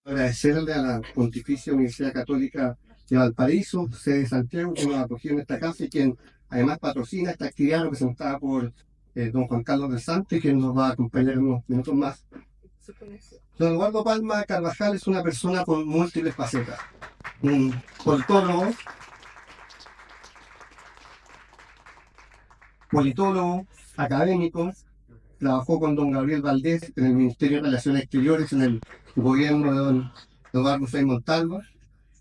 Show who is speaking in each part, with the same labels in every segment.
Speaker 1: Agradecerle a la Pontificia Universidad Católica de Valparaíso, sede de Santiago, que nos acogió en esta casa y quien además patrocina esta actividad representada por don Juan Carlos del Santo, y quien nos va a acompañar en unos minutos más. Don Eduardo Palma Carvajal es una persona con múltiples facetas. Un politólogo, académico, trabajó con don Gabriel Valdés en el Ministerio de Relaciones Exteriores en el gobierno de don Eduardo Frei Montalva.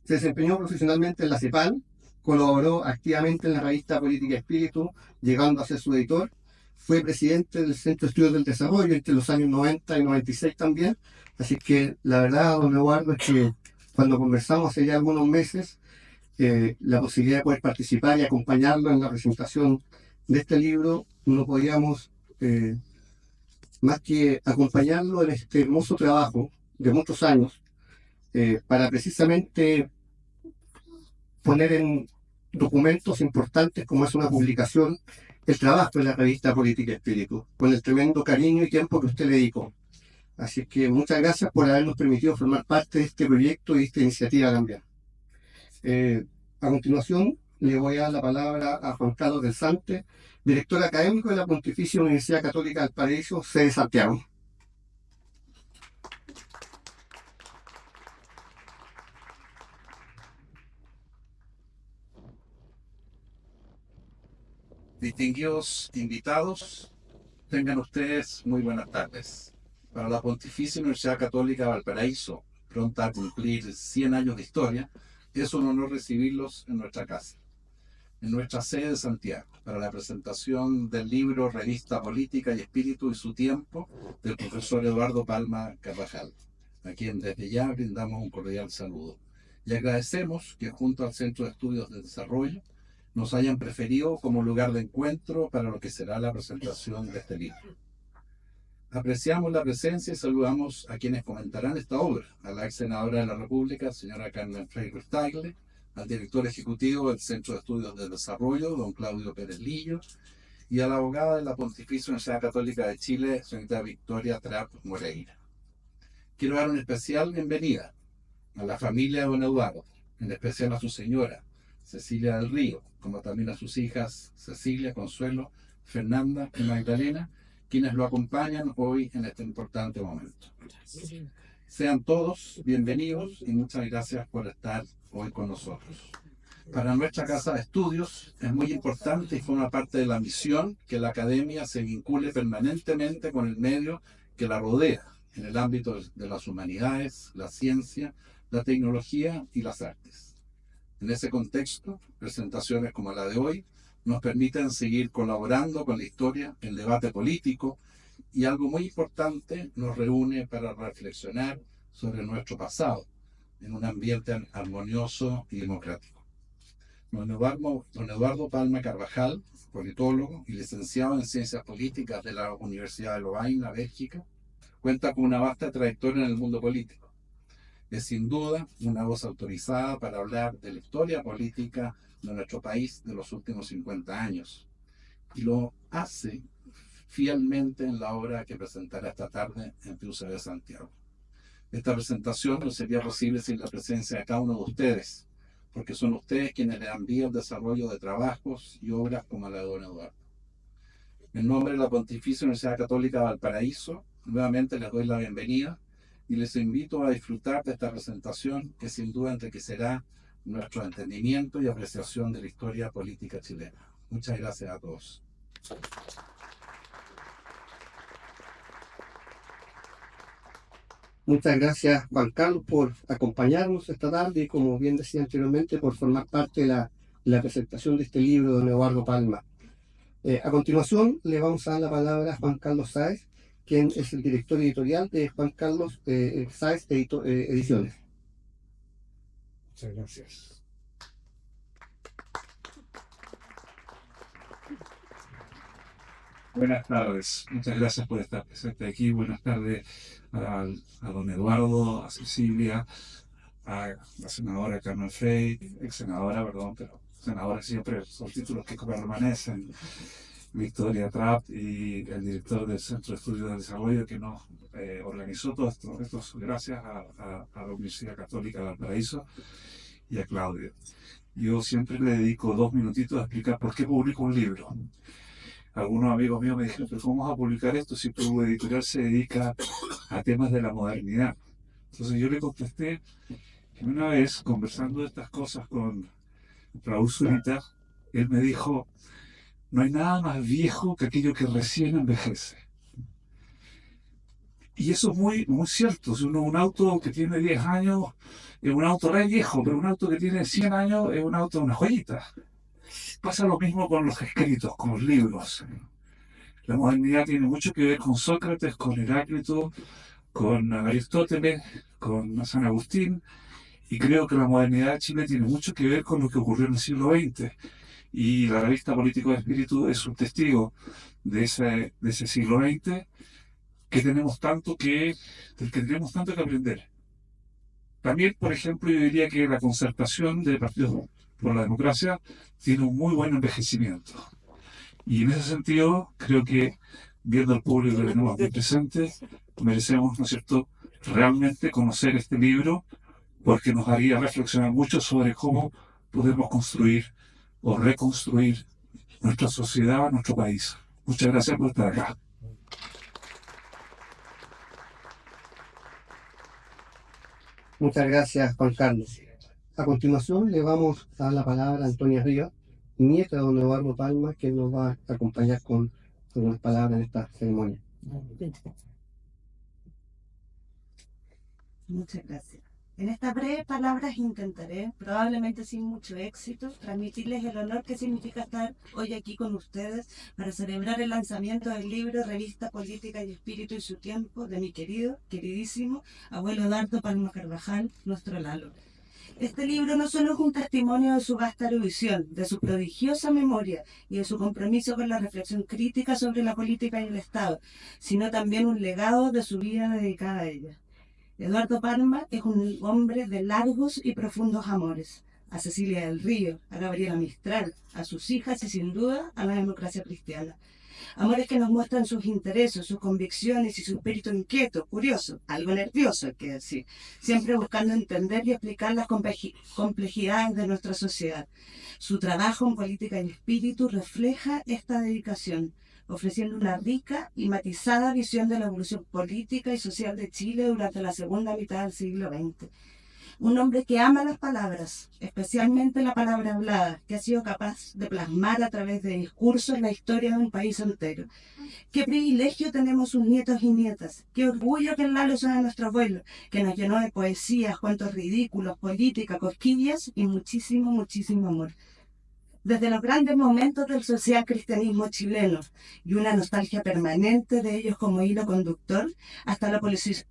Speaker 1: Se desempeñó profesionalmente en la CEPAL, colaboró activamente en la revista Política Espíritu, llegando a ser su editor. Fue presidente del Centro de Estudios del Desarrollo entre los años 90 y 96 también. Así que la verdad, don Eduardo, es que cuando conversamos hace ya algunos meses, la posibilidad de poder participar y acompañarlo en la presentación de este libro, no podíamos más que acompañarlo en este hermoso trabajo de muchos años, para precisamente poner en documentos importantes como es una publicación el trabajo en la revista Política Espíritu, con el tremendo cariño y tiempo que usted le dedicó. Así que muchas gracias por habernos permitido formar parte de este proyecto y de esta iniciativa también. A continuación, le voy a dar la palabra a Juan Carlos del Sante, director académico de la Pontificia Universidad Católica del Paraíso, sede de Santiago.
Speaker 2: Distinguidos invitados, tengan ustedes muy buenas tardes. Para la Pontificia Universidad Católica de Valparaíso, pronta a cumplir 100 años de historia, es un honor recibirlos en nuestra casa, en nuestra sede de Santiago, para la presentación del libro Revista Política y Espíritu y su tiempo, del profesor Eduardo Palma Carvajal, a quien desde ya brindamos un cordial saludo. Y agradecemos que junto al Centro de Estudios de Desarrollo nos hayan preferido como lugar de encuentro para lo que será la presentación de este libro. Apreciamos la presencia y saludamos a quienes comentarán esta obra: a la ex senadora de la República, señora Carmen Frei Ruiz-Tagle, al director ejecutivo del Centro de Estudios de Desarrollo, don Claudio Pérez Lillo, y a la abogada de la Pontificia Universidad Católica de Chile, señorita Victoria Trapp Moreira. Quiero dar una especial bienvenida a la familia de don Eduardo, en especial a su señora, Cecilia del Río, como también a sus hijas Cecilia, Consuelo, Fernanda y Magdalena, quienes lo acompañan hoy en este importante momento. Sean todos bienvenidos y muchas gracias por estar hoy con nosotros. Para nuestra casa de estudios es muy importante y forma parte de la misión que la academia se vincule permanentemente con el medio que la rodea en el ámbito de las humanidades, la ciencia, la tecnología y las artes. En ese contexto, presentaciones como la de hoy nos permiten seguir colaborando con la historia, el debate político, y algo muy importante, nos reúne para reflexionar sobre nuestro pasado en un ambiente armonioso y democrático. Don Eduardo Palma Carvajal, politólogo y licenciado en Ciencias Políticas de la Universidad de Lovaina, Bélgica, cuenta con una vasta trayectoria en el mundo político. Es sin duda una voz autorizada para hablar de la historia política de nuestro país de los últimos 50 años. Y lo hace fielmente en la obra que presentará esta tarde en Piusa de Santiago. Esta presentación no sería posible sin la presencia de cada uno de ustedes, porque son ustedes quienes le dan vía al desarrollo de trabajos y obras como la de don Eduardo. En nombre de la Pontificia Universidad Católica de Valparaíso, nuevamente les doy la bienvenida y les invito a disfrutar de esta presentación que sin duda enriquecerá nuestro entendimiento y apreciación de la historia política chilena. Muchas gracias a todos.
Speaker 1: Muchas gracias, Juan Carlos, por acompañarnos esta tarde y, como bien decía anteriormente, por formar parte de la presentación de este libro de don Eduardo Palma. A continuación, le vamos a dar la palabra a Juan Carlos Sáez, quien es el director editorial de Juan Carlos Sáez Ediciones.
Speaker 3: Muchas gracias. Buenas tardes, muchas gracias por estar presente aquí. Buenas tardes a don Eduardo, a Cecilia, a la senadora Carmen Frei, ex senadora, perdón, pero senadora siempre son títulos que permanecen. Victoria Trapp y el director del Centro de Estudios del Desarrollo que nos organizó todo esto. Esto es gracias a la Universidad Católica de Valparaíso y a Claudio. Yo siempre le dedico 2 minutitos a explicar por qué publico un libro. Algunos amigos míos me dijeron, pero ¿cómo vas a publicar esto si tu editorial se dedica a temas de la modernidad? Entonces yo le contesté que una vez, conversando de estas cosas con Raúl Zurita, él me dijo, no hay nada más viejo que aquello que recién envejece. Y eso es muy, muy cierto. Si un auto que tiene 10 años es un auto re viejo, pero un auto que tiene 100 años es un auto, una joyita. Pasa lo mismo con los escritos, con los libros. La modernidad tiene mucho que ver con Sócrates, con Heráclito, con Aristóteles, con San Agustín, y creo que la modernidad de Chile tiene mucho que ver con lo que ocurrió en el siglo XX. Y la revista Político de Espíritu es un testigo de ese siglo XX que tenemos tanto del que tenemos tanto que aprender. También, por ejemplo, yo diría que la concertación de partidos por la democracia tiene un muy buen envejecimiento. Y en ese sentido, creo que, viendo al público que tenemos aquí presente, merecemos, ¿no es cierto?, realmente conocer este libro, porque nos haría reflexionar mucho sobre cómo podemos construir o reconstruir nuestra sociedad, nuestro país. Muchas gracias por estar acá.
Speaker 1: Muchas gracias, Juan Carlos. A continuación le vamos a dar la palabra a Antonia Rivas, nieta de don Eduardo Palma, que nos va a acompañar con algunas palabras en esta ceremonia.
Speaker 4: Muchas gracias. En estas breves palabras intentaré, probablemente sin mucho éxito, transmitirles el honor que significa estar hoy aquí con ustedes para celebrar el lanzamiento del libro Revista Política y Espíritu y su Tiempo de mi queridísimo abuelo Eduardo Palma Carvajal, nuestro Lalo. Este libro no solo es un testimonio de su vasta erudición, de su prodigiosa memoria y de su compromiso con la reflexión crítica sobre la política y el Estado, sino también un legado de su vida dedicada a ella. Eduardo Palma es un hombre de largos y profundos amores, a Cecilia del Río, a Gabriela Mistral, a sus hijas y sin duda a la democracia cristiana. Amores que nos muestran sus intereses, sus convicciones y su espíritu inquieto, curioso, algo nervioso hay que decir, siempre buscando entender y explicar las complejidades de nuestra sociedad. Su trabajo en política y espíritu refleja esta dedicación, ofreciendo una rica y matizada visión de la evolución política y social de Chile durante la segunda mitad del siglo XX. Un hombre que ama las palabras, especialmente la palabra hablada, que ha sido capaz de plasmar a través de discursos la historia de un país entero. Qué privilegio tenemos sus nietos y nietas, qué orgullo que el Lalo sea nuestro abuelo, que nos llenó de poesías, cuentos ridículos, política, cosquillas y muchísimo, muchísimo amor. Desde los grandes momentos del social cristianismo chileno y una nostalgia permanente de ellos como hilo conductor, hasta la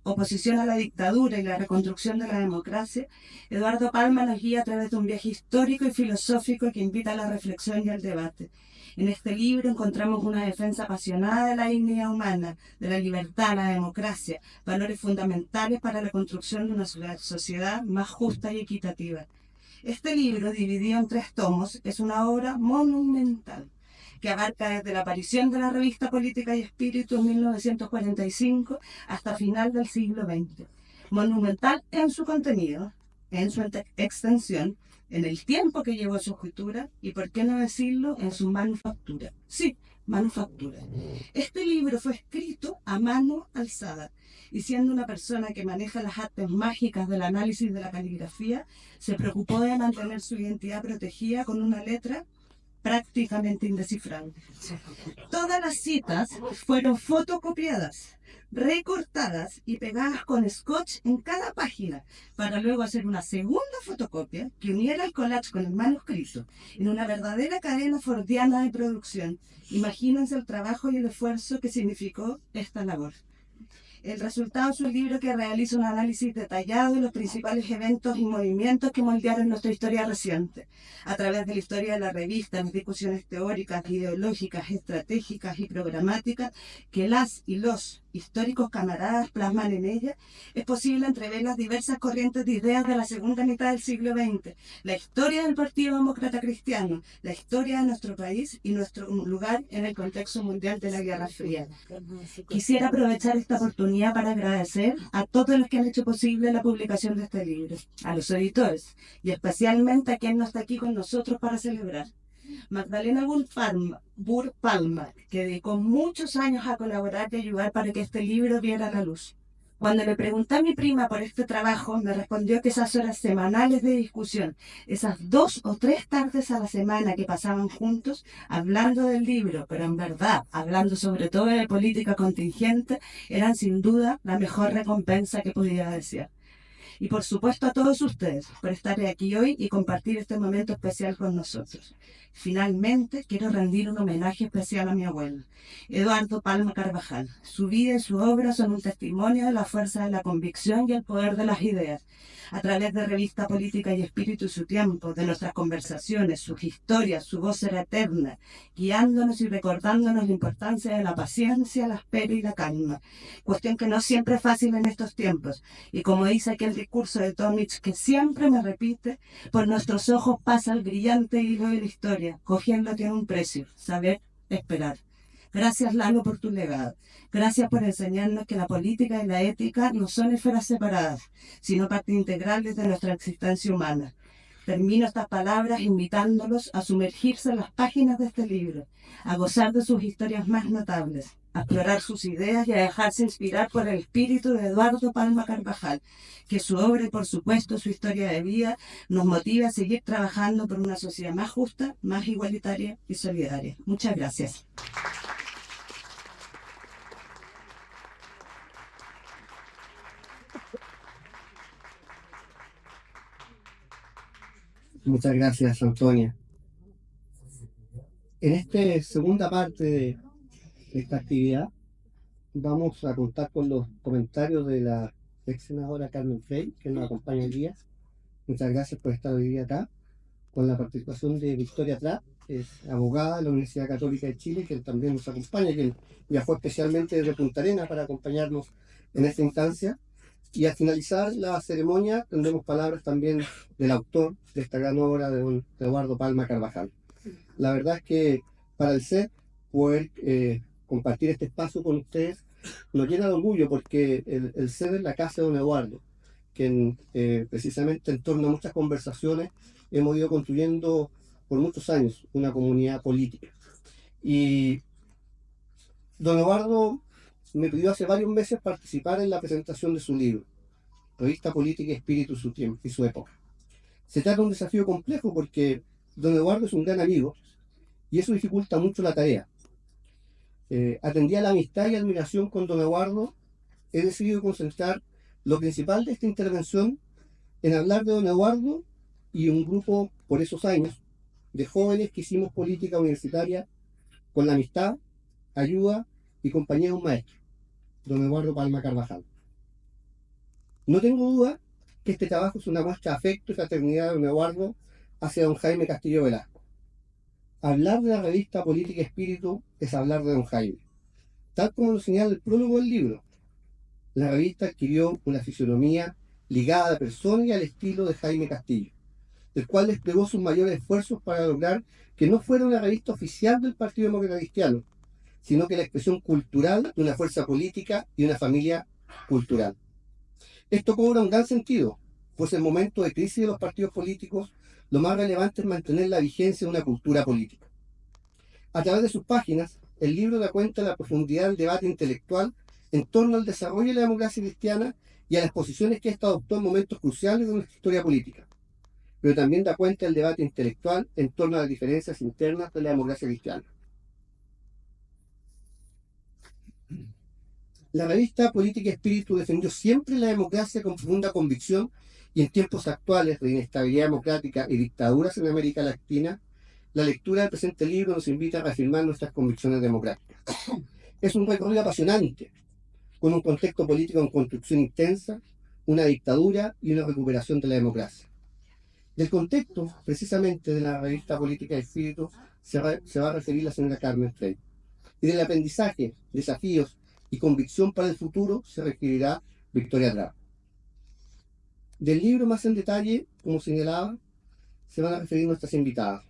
Speaker 4: oposición a la dictadura y la reconstrucción de la democracia, Eduardo Palma nos guía a través de un viaje histórico y filosófico que invita a la reflexión y al debate. En este libro encontramos una defensa apasionada de la dignidad humana, de la libertad, la democracia, valores fundamentales para la construcción de una sociedad más justa y equitativa. Este libro, dividido en 3 tomos, es una obra monumental que abarca desde la aparición de la revista Política y Espíritu en 1945 hasta final del siglo XX. Monumental en su contenido, en su extensión, en el tiempo que llevó su escritura y, por qué no decirlo, en su manufactura. Sí, manufactura. Este libro fue escrito a mano alzada, y siendo una persona que maneja las artes mágicas del análisis de la caligrafía, se preocupó de mantener su identidad protegida con una letra prácticamente indescifrable. Todas las citas fueron fotocopiadas, recortadas y pegadas con scotch en cada página, para luego hacer una segunda fotocopia que uniera el collage con el manuscrito en una verdadera cadena fordiana de producción. Imagínense el trabajo y el esfuerzo que significó esta labor. El resultado es un libro que realiza un análisis detallado de los principales eventos y movimientos que moldearon nuestra historia reciente, a través de la historia de la revista, las discusiones teóricas, ideológicas, estratégicas y programáticas que las y los históricos camaradas plasman en ella, es posible entrever las diversas corrientes de ideas de la segunda mitad del siglo XX, la historia del Partido Demócrata Cristiano, la historia de nuestro país y nuestro lugar en el contexto mundial de la Guerra Fría. Quisiera aprovechar esta oportunidad para agradecer a todos los que han hecho posible la publicación de este libro, a los editores y especialmente a quien no está aquí con nosotros para celebrar. Magdalena Burr Palma, que dedicó muchos años a colaborar y ayudar para que este libro viera la luz. Cuando le pregunté a mi prima por este trabajo, me respondió que esas horas semanales de discusión, esas 2 o 3 tardes a la semana que pasaban juntos, hablando del libro, pero en verdad, hablando sobre todo de política contingente, eran sin duda la mejor recompensa que pudiera desear. Y por supuesto a todos ustedes por estar aquí hoy y compartir este momento especial con nosotros. Finalmente, quiero rendir un homenaje especial a mi abuelo, Eduardo Palma Carvajal. Su vida y su obra son un testimonio de la fuerza de la convicción y el poder de las ideas. A través de Revista Política y Espíritu y su tiempo, de nuestras conversaciones, sus historias, su voz era eterna, guiándonos y recordándonos la importancia de la paciencia, la espera y la calma. Cuestión que no siempre es fácil en estos tiempos. Y como dice aquel discurso de Tomich que siempre me repite, por nuestros ojos pasa el brillante hilo de la historia, cogiendo tiene un precio, saber esperar. Gracias, Lalo, por tu legado. Gracias por enseñarnos que la política y la ética no son esferas separadas, sino parte integrales de nuestra existencia humana. Termino estas palabras invitándolos a sumergirse en las páginas de este libro, a gozar de sus historias más notables, a explorar sus ideas y a dejarse inspirar por el espíritu de Eduardo Palma Carvajal, que su obra y por supuesto su historia de vida nos motive a seguir trabajando por una sociedad más justa, más igualitaria y solidaria. Muchas gracias.
Speaker 1: Muchas gracias, Antonia. En esta segunda parte de esta actividad vamos a contar con los comentarios de la ex senadora Carmen Frey, que nos acompaña hoy día. Muchas gracias por estar hoy día acá, con la participación de Victoria Trapp, que es abogada de la Universidad Católica de Chile, que también nos acompaña, que viajó especialmente desde Punta Arenas para acompañarnos en esta instancia. Y al finalizar la ceremonia tendremos palabras también del autor de esta gran obra, de don Eduardo Palma Carvajal. La verdad es que para el CEP poder compartir este espacio con ustedes nos llena de orgullo, porque el CEP es la casa de don Eduardo, que precisamente en torno a muchas conversaciones hemos ido construyendo por muchos años una comunidad política. Y don Eduardo me pidió hace varios meses participar en la presentación de su libro, Revista Política y Espíritu su tiempo y su época. Se trata de un desafío complejo porque don Eduardo es un gran amigo y eso dificulta mucho la tarea. Atendía la amistad y admiración con don Eduardo, he decidido concentrar lo principal de esta intervención en hablar de don Eduardo y un grupo, por esos años, de jóvenes que hicimos política universitaria con la amistad, ayuda y compañía de un maestro, don Eduardo Palma Carvajal. No tengo duda que este trabajo es una muestra de afecto y fraternidad de don Eduardo hacia don Jaime Castillo Velasco. Hablar de la revista Política y Espíritu es hablar de don Jaime. Tal como lo señala el prólogo del libro, la revista adquirió una fisonomía ligada a la persona y al estilo de Jaime Castillo, el cual desplegó sus mayores esfuerzos para lograr que no fuera una revista oficial del Partido Demócrata Cristiano, sino que la expresión cultural de una fuerza política y una familia cultural. Esto cobra un gran sentido, pues en momentos de crisis de los partidos políticos, lo más relevante es mantener la vigencia de una cultura política. A través de sus páginas, el libro da cuenta de la profundidad del debate intelectual en torno al desarrollo de la democracia cristiana y a las posiciones que ésta adoptó en momentos cruciales de nuestra historia política, pero también da cuenta del debate intelectual en torno a las diferencias internas de la democracia cristiana. La revista Política y Espíritu defendió siempre la democracia con profunda convicción, y en tiempos actuales de inestabilidad democrática y dictaduras en América Latina, la lectura del presente libro nos invita a reafirmar nuestras convicciones democráticas. Es un recorrido apasionante, con un contexto político en construcción intensa, una dictadura y una recuperación de la democracia. Del contexto, precisamente, de la revista Política y Espíritu se va a referir la señora Carmen Frey, y del aprendizaje, desafíos y convicción para el futuro se requerirá victoria atrás. Del libro más en detalle, como señalaba, se van a referir nuestras invitadas.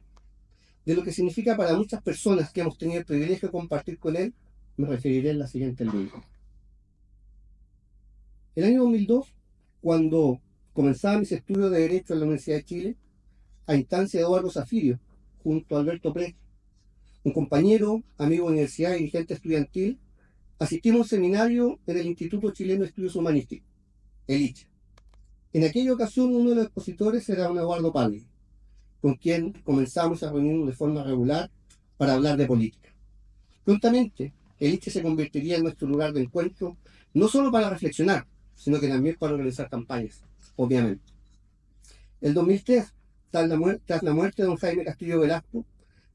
Speaker 1: De lo que significa para muchas personas que hemos tenido el privilegio de compartir con él, me referiré en la siguiente línea. El año 2002, cuando comenzaba mis estudios de Derecho en la Universidad de Chile, a instancia de Eduardo Zafirio, junto a Alberto Pérez, un compañero, amigo de universidad y dirigente estudiantil, asistimos a un seminario en el Instituto Chileno de Estudios Humanísticos, el ICHE. En aquella ocasión, uno de los expositores era don Eduardo Palma, con quien comenzamos a reunirnos de forma regular para hablar de política. Prontamente, el ICHE se convertiría en nuestro lugar de encuentro, no solo para reflexionar, sino que también para organizar campañas, obviamente. El 2003, tras la muerte de don Jaime Castillo Velasco,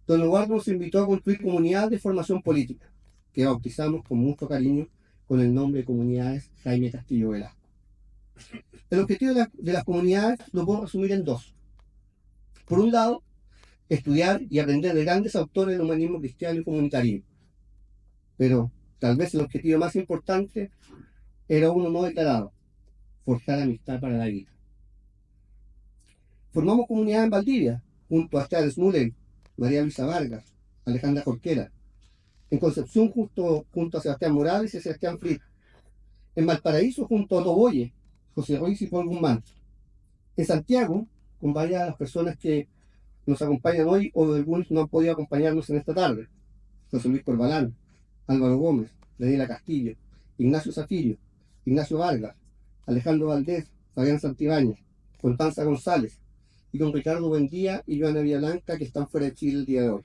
Speaker 1: don Eduardo nos invitó a construir comunidades de formación política, que bautizamos con mucho cariño con el nombre de Comunidades Jaime Castillo Velasco. El objetivo de las comunidades lo puedo resumir en dos. Por un lado, estudiar y aprender de grandes autores del humanismo cristiano y comunitario. Pero tal vez el objetivo más importante era uno no declarado: forjar amistad para la vida. Formamos comunidad en Valdivia, junto a Charles Muller, María Luisa Vargas, Alejandra Jorquera. En Concepción, junto a Sebastián Morales y Sebastián Fritz. En Valparaíso, junto a Otto Boye, José Ruiz y Paul Guzmán. En Santiago, con varias de las personas que nos acompañan hoy o algunos no han podido acompañarnos en esta tarde: José Luis Corbalán, Álvaro Gómez, Daniela Castillo, Ignacio Zafirio, Ignacio Vargas, Alejandro Valdés, Fabián Santibáñez, Constanza González, y con Ricardo Buendía y Joana Villalblanca, que están fuera de Chile el día de hoy.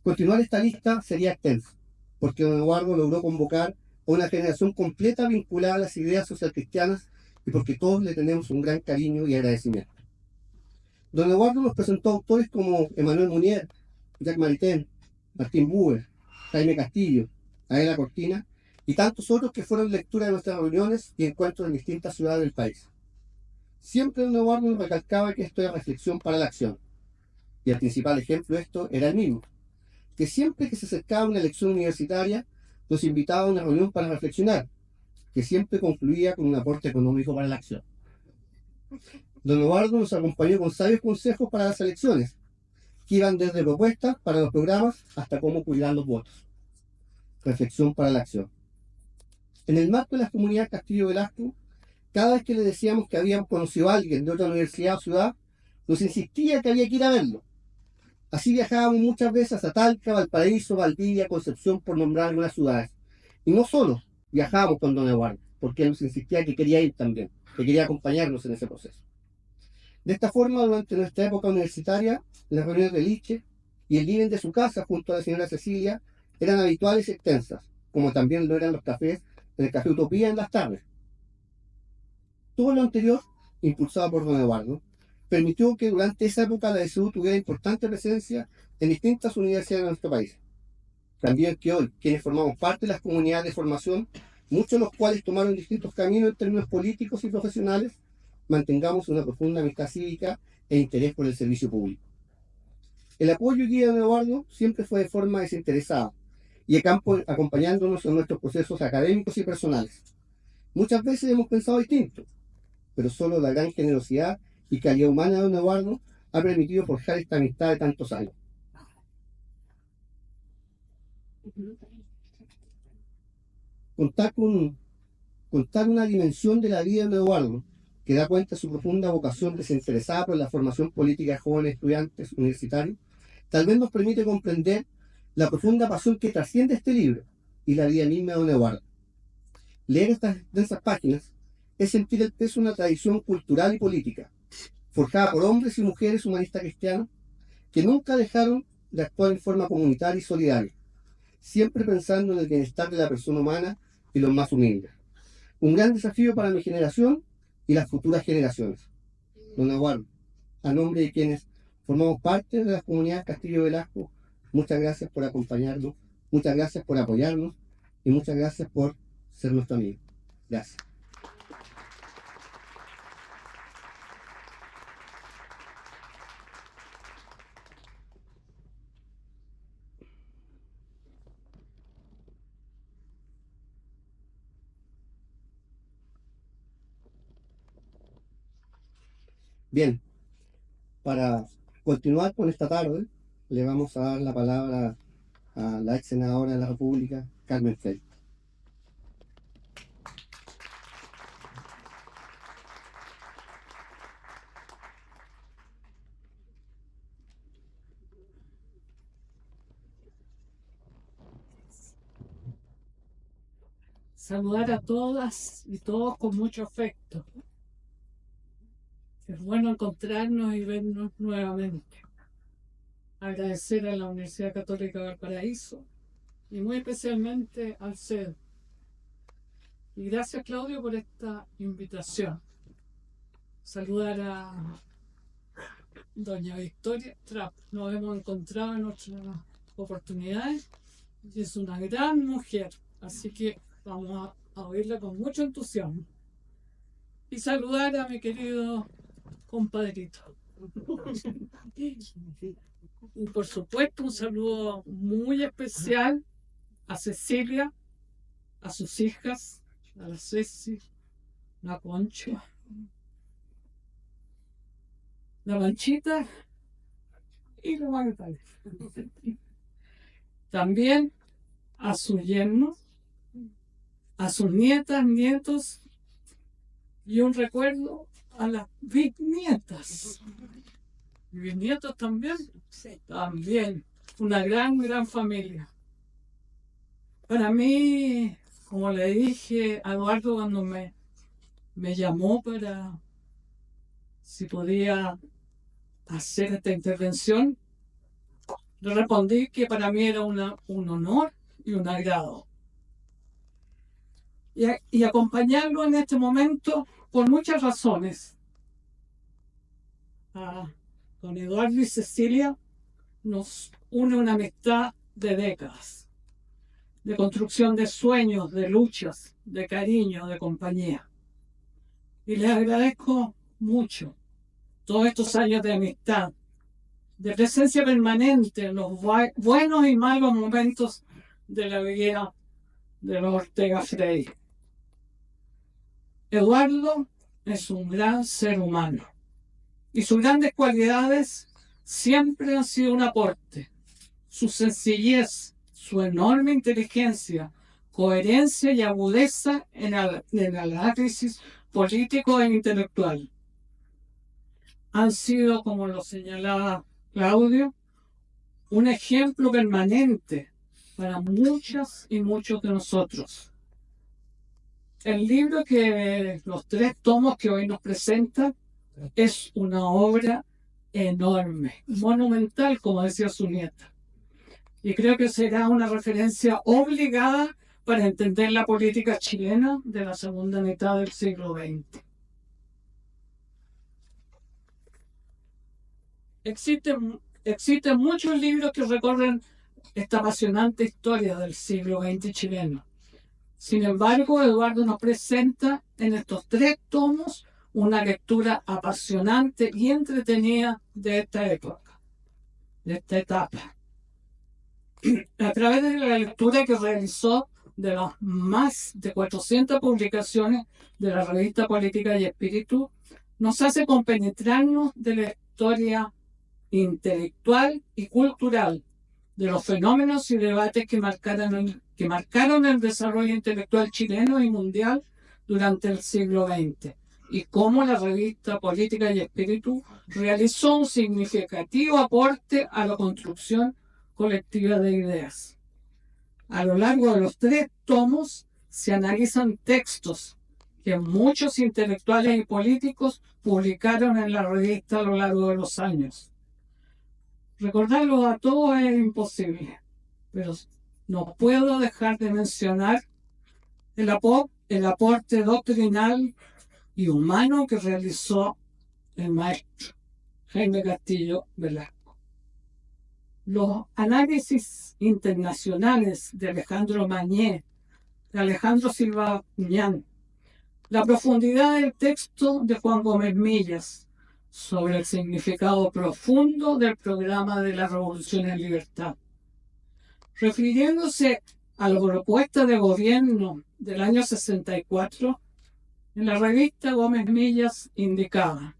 Speaker 1: Continuar esta lista sería extensa, porque don Eduardo logró convocar a una generación completa vinculada a las ideas socialcristianas y porque todos le tenemos un gran cariño y agradecimiento. Don Eduardo nos presentó autores como Emmanuel Munier, Jacques Maritain, Martín Buber, Jaime Castillo, Adela Cortina y tantos otros que fueron lectura de nuestras reuniones y encuentros en distintas ciudades del país. Siempre don Eduardo nos recalcaba que esto era reflexión para la acción, y el principal ejemplo de esto era el mismo, que siempre que se acercaba una elección universitaria nos invitaba a una reunión para reflexionar, que siempre concluía con un aporte económico para la acción. Don Eduardo nos acompañó con sabios consejos para las elecciones, que iban desde propuestas para los programas hasta cómo cuidar los votos. Reflexión para la acción. En el marco de la comunidad Castillo Velasco, cada vez que le decíamos que habíamos conocido a alguien de otra universidad o ciudad, nos insistía que había que ir a verlo. Así viajábamos muchas veces a Talca, Valparaíso, Valdivia, Concepción, por nombrar algunas ciudades. Y no solo viajábamos con don Eduardo, porque él nos insistía que quería ir también, que quería acompañarnos en ese proceso. De esta forma, durante nuestra época universitaria, las reuniones de ICHE y el living de su casa junto a la señora Cecilia eran habituales y extensas, como también lo eran los cafés en el Café Utopía en las tardes. Todo lo anterior, impulsado por don Eduardo, permitió que durante esa época la DSU tuviera importante presencia en distintas universidades de nuestro país. También que hoy, quienes formamos parte de las comunidades de formación, muchos de los cuales tomaron distintos caminos en términos políticos y profesionales, mantengamos una profunda amistad cívica e interés por el servicio público. El apoyo y guía de don Eduardo siempre fue de forma desinteresada y de campo, acompañándonos en nuestros procesos académicos y personales. Muchas veces hemos pensado distinto, pero solo la gran generosidad y calidad humana de don Eduardo ha permitido forjar esta amistad de tantos años. Contar una dimensión de la vida de don Eduardo que da cuenta de su profunda vocación desinteresada por la formación política de jóvenes estudiantes universitarios, tal vez nos permite comprender la profunda pasión que trasciende este libro y la vida misma de don Eduardo. Leer estas densas páginas es sentir el peso de una tradición cultural y política, forjada por hombres y mujeres humanistas cristianos que nunca dejaron de actuar en forma comunitaria y solidaria, siempre pensando en el bienestar de la persona humana y los más humildes. Un gran desafío para mi generación y las futuras generaciones. Don Eduardo, a nombre de quienes formamos parte de las comunidades Castillo Velasco, muchas gracias por acompañarnos, muchas gracias por apoyarnos y muchas gracias por ser nuestro amigo. Gracias. Bien, para continuar con esta tarde, le vamos a dar la palabra a la ex senadora de la República, Carmen Frey.
Speaker 5: Saludar a todas y todos con mucho afecto. Es bueno encontrarnos y vernos nuevamente. Agradecer a la Universidad Católica de Valparaíso y muy especialmente al CED. Y gracias, Claudio, por esta invitación. Saludar a doña Victoria Trapp. Nos hemos encontrado en otras oportunidades y es una gran mujer. Así que vamos a oírla con mucho entusiasmo. Y saludar a mi querido compadrito. Y por supuesto un saludo muy especial a Cecilia, a sus hijas, a la Ceci, la Concha, la Manchita y la Magdalena. También a sus yernos, a sus nietas, nietos y un recuerdo a las bisnietas. ¿Y bisnietos también? Sí. También. Una gran familia. Para mí, como le dije a Eduardo cuando me llamó para si podía hacer esta intervención, le respondí que para mí era un honor y un agrado. Y acompañarlo en este momento por muchas razones. Con Eduardo y Cecilia nos une una amistad de décadas, de construcción de sueños, de luchas, de cariño, de compañía. Y les agradezco mucho todos estos años de amistad, de presencia permanente en los buenos y malos momentos de la vida de los Ortega Frey. Eduardo es un gran ser humano y sus grandes cualidades siempre han sido un aporte. Su sencillez, su enorme inteligencia, coherencia y agudeza en el análisis político e intelectual han sido, como lo señalaba Claudio, un ejemplo permanente para muchas y muchos de nosotros. El libro los 3 tomos que hoy nos presenta es una obra enorme, monumental, como decía su nieta. Y creo que será una referencia obligada para entender la política chilena de la segunda mitad del siglo XX. Existen muchos libros que recorren esta apasionante historia del siglo XX chileno. Sin embargo, Eduardo nos presenta en estos 3 tomos una lectura apasionante y entretenida de esta época, de esta etapa. A través de la lectura que realizó de las más de 400 publicaciones de la revista Política y Espíritu, nos hace compenetrarnos de la historia intelectual y cultural, de los fenómenos y debates que marcaron el desarrollo intelectual chileno y mundial durante el siglo XX, y cómo la revista Política y Espíritu realizó un significativo aporte a la construcción colectiva de ideas. A lo largo de los 3 tomos se analizan textos que muchos intelectuales y políticos publicaron en la revista a lo largo de los años. Recordarlos a todos es imposible, pero no puedo dejar de mencionar el aporte doctrinal y humano que realizó el maestro Jaime Castillo Velasco. Los análisis internacionales de Alejandro Mañé, de Alejandro Silva Uñán, la profundidad del texto de Juan Gómez Millas sobre el significado profundo del programa de la Revolución en Libertad. Refiriéndose a la propuesta de gobierno del año 64, en la revista Gómez Millas indicaba: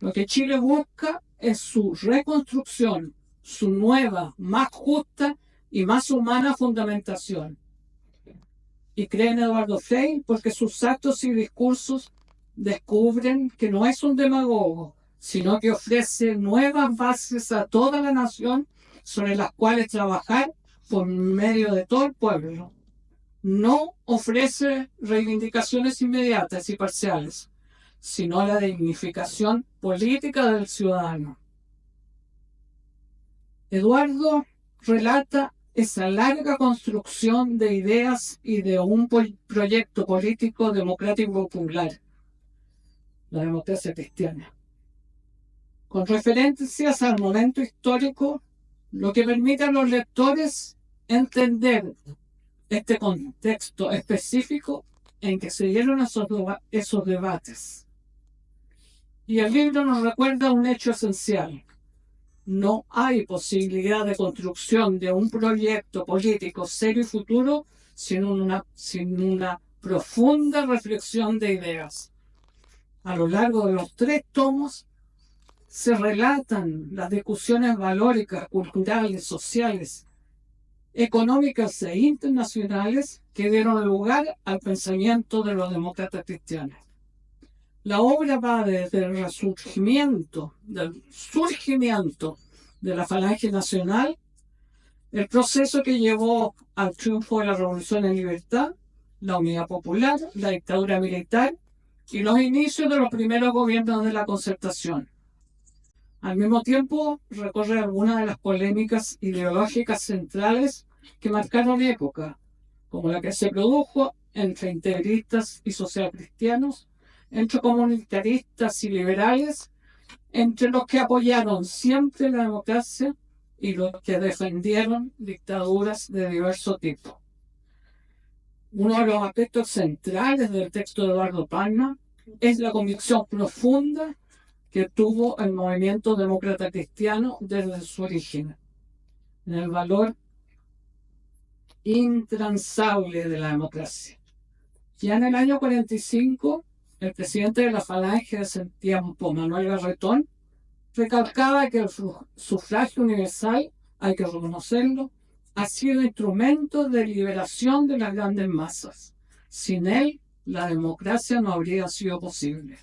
Speaker 5: Lo que Chile busca es su reconstrucción, su nueva, más justa y más humana fundamentación. Y cree en Eduardo Frei porque sus actos y discursos descubren que no es un demagogo, sino que ofrece nuevas bases a toda la nación sobre las cuales trabajar por medio de todo el pueblo. No ofrece reivindicaciones inmediatas y parciales, sino la dignificación política del ciudadano. Eduardo relata esa larga construcción de ideas y de un proyecto político democrático popular, la democracia cristiana, con referencias al momento histórico, lo que permite a los lectores entender este contexto específico en que se dieron esos debates. Y el libro nos recuerda un hecho esencial. No hay posibilidad de construcción de un proyecto político serio y futuro sin una profunda reflexión de ideas. A lo largo de los 3 tomos se relatan las discusiones valóricas, culturales, sociales, económicas e internacionales que dieron lugar al pensamiento de los demócratas cristianos. La obra va desde el surgimiento de la Falange Nacional, el proceso que llevó al triunfo de la Revolución en Libertad, la Unidad Popular, la dictadura militar y los inicios de los primeros gobiernos de la Concertación. Al mismo tiempo, recorre algunas de las polémicas ideológicas centrales que marcaron época, como la que se produjo entre integristas y socialcristianos, entre comunitaristas y liberales, entre los que apoyaron siempre la democracia y los que defendieron dictaduras de diverso tipo. Uno de los aspectos centrales del texto de Eduardo Palma es la convicción profunda que tuvo el movimiento demócrata cristiano desde su origen, en el valor intransable de la democracia. Ya en el año 45, el presidente de la Falange de ese tiempo, Manuel Garretón, recalcaba que el sufragio universal, hay que reconocerlo, ha sido instrumento de liberación de las grandes masas. Sin él, la democracia no habría sido posible.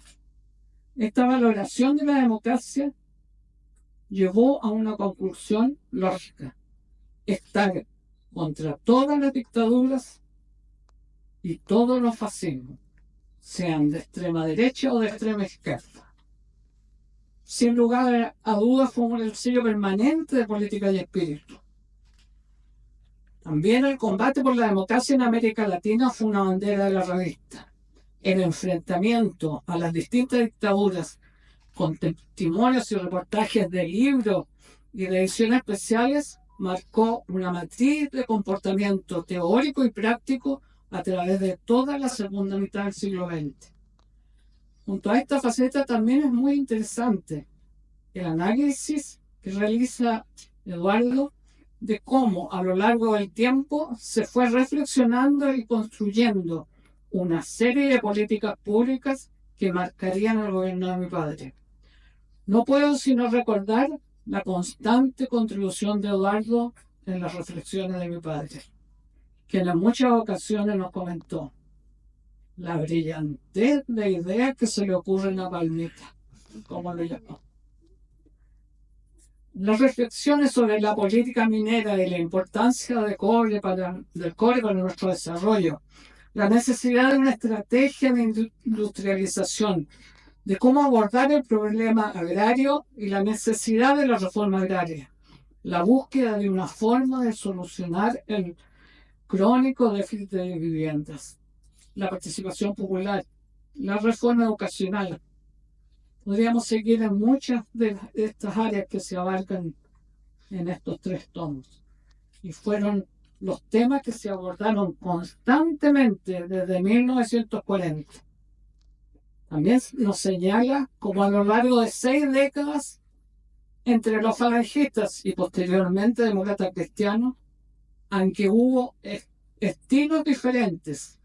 Speaker 5: Esta valoración de la democracia llevó a una conclusión lógica: estar contra todas las dictaduras y todos los fascismos, sean de extrema derecha o de extrema izquierda. Sin lugar a dudas fue un sello permanente de política y espíritu. También el combate por la democracia en América Latina fue una bandera de la revista. El enfrentamiento a las distintas dictaduras, con testimonios y reportajes de libros y de ediciones especiales, marcó una matriz de comportamiento teórico y práctico a través de toda la segunda mitad del siglo XX. Junto a esta faceta también es muy interesante el análisis que realiza Eduardo de cómo a lo largo del tiempo se fue reflexionando y construyendo una serie de políticas públicas que marcarían el gobierno de mi padre. No puedo sino recordar la constante contribución de Eduardo en las reflexiones de mi padre, quien en muchas ocasiones nos comentó la brillantez de ideas que se le ocurren a Palmita, como lo llamó. Las reflexiones sobre la política minera y la importancia del cobre para nuestro desarrollo, la necesidad de una estrategia de industrialización, de cómo abordar el problema agrario y la necesidad de la reforma agraria, la búsqueda de una forma de solucionar el crónico déficit de viviendas, la participación popular, la reforma educacional. Podríamos seguir en muchas de estas áreas que se abarcan en estos 3 tomos. Y fueron los temas que se abordaron constantemente desde 1940. También nos señala como a lo largo de 6 décadas, entre los falangistas y posteriormente demócratas cristianos, aunque hubo estilos diferentes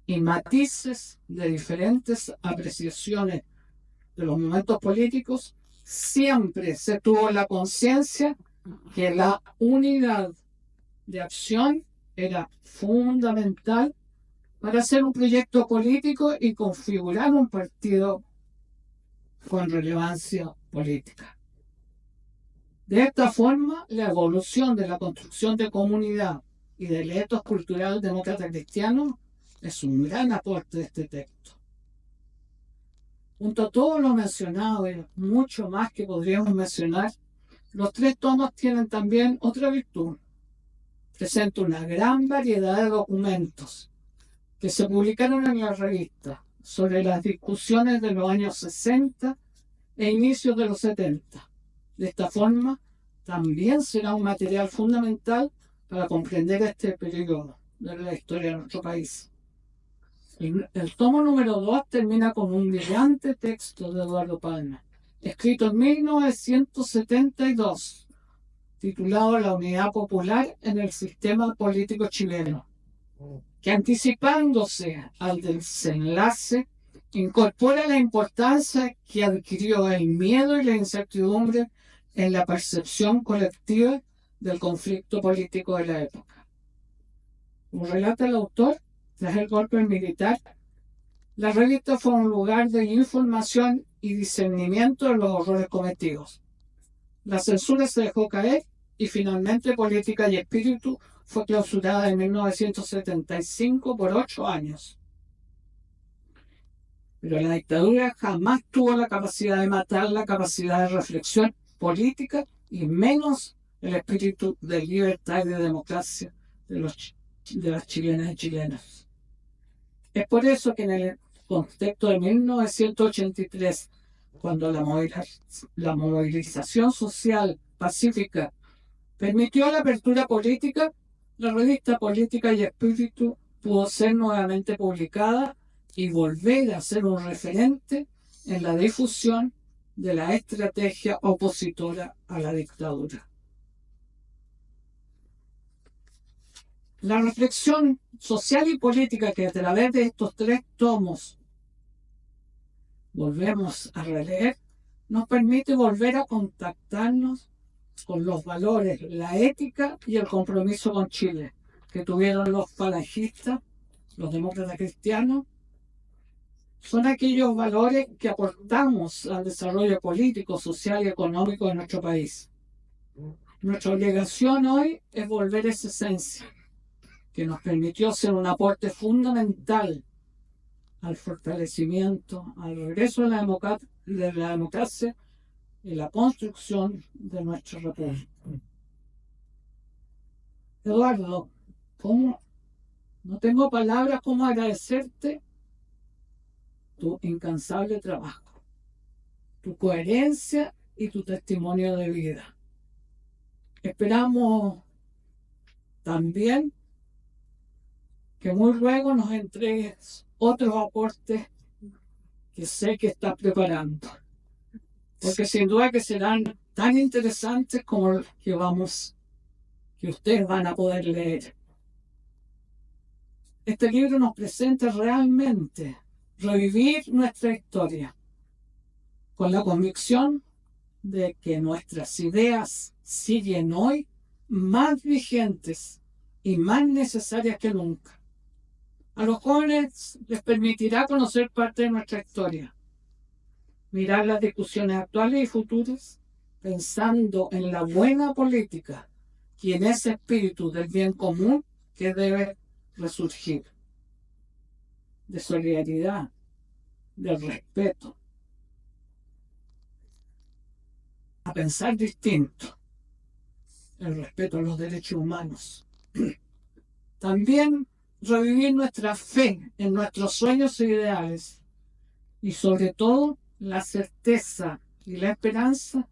Speaker 5: y matices de diferentes apreciaciones de los momentos políticos, siempre se tuvo la conciencia que la unidad de acción era fundamental para hacer un proyecto político y configurar un partido con relevancia política. De esta forma, la evolución de la construcción de comunidad y del ethos cultural demócrata cristiano es un gran aporte de este texto. Junto a todo lo mencionado y mucho más que podríamos mencionar, los tres tomos tienen también otra virtud. Presenta una gran variedad de documentos que se publicaron en la revista sobre las discusiones de los años 60 e inicios de los 70. De esta forma, también será un material fundamental para comprender este periodo de la historia de nuestro país. El tomo número 2 termina con un brillante texto de Eduardo Palma, escrito en 1972, titulado La unidad popular en el sistema político chileno, que anticipándose al desenlace, incorpora la importancia que adquirió el miedo y la incertidumbre en la percepción colectiva del conflicto político de la época. Como relata el autor, tras el golpe militar, la revista fue un lugar de información y discernimiento de los horrores cometidos. La censura se dejó caer y finalmente Política y Espíritu fue clausurada en 1975 por 8 años. Pero la dictadura jamás tuvo la capacidad de matar la capacidad de reflexión política y menos el espíritu de libertad y de democracia de las chilenas y chilenos. Es por eso que en el contexto de 1983, cuando la movilización social pacífica permitió la apertura política, la revista Política y Espíritu pudo ser nuevamente publicada y volver a ser un referente en la difusión de la estrategia opositora a la dictadura. La reflexión social y política que a través de estos tres tomos volvemos a releer nos permite volver a contactarnos con los valores, la ética y el compromiso con Chile que tuvieron los falangistas, los demócratas cristianos. Son aquellos valores que aportamos al desarrollo político, social y económico de nuestro país. Nuestra obligación hoy es volver a esa esencia que nos permitió ser un aporte fundamental al fortalecimiento, al regreso de la democracia y la construcción de nuestra república. Eduardo, no tengo palabras como agradecerte tu incansable trabajo, tu coherencia y tu testimonio de vida. Esperamos también que muy luego nos entregues otros aportes que sé que estás preparando, porque sin duda que serán tan interesantes como los que ustedes van a poder leer. Este libro nos presenta realmente revivir nuestra historia con la convicción de que nuestras ideas siguen hoy más vigentes y más necesarias que nunca. A los jóvenes les permitirá conocer parte de nuestra historia, mirar las discusiones actuales y futuras, pensando en la buena política y en ese espíritu del bien común que debe resurgir, de solidaridad, del respeto, a pensar distinto, el respeto a los derechos humanos. También revivir nuestra fe en nuestros sueños e ideales y sobre todo la certeza y la esperanza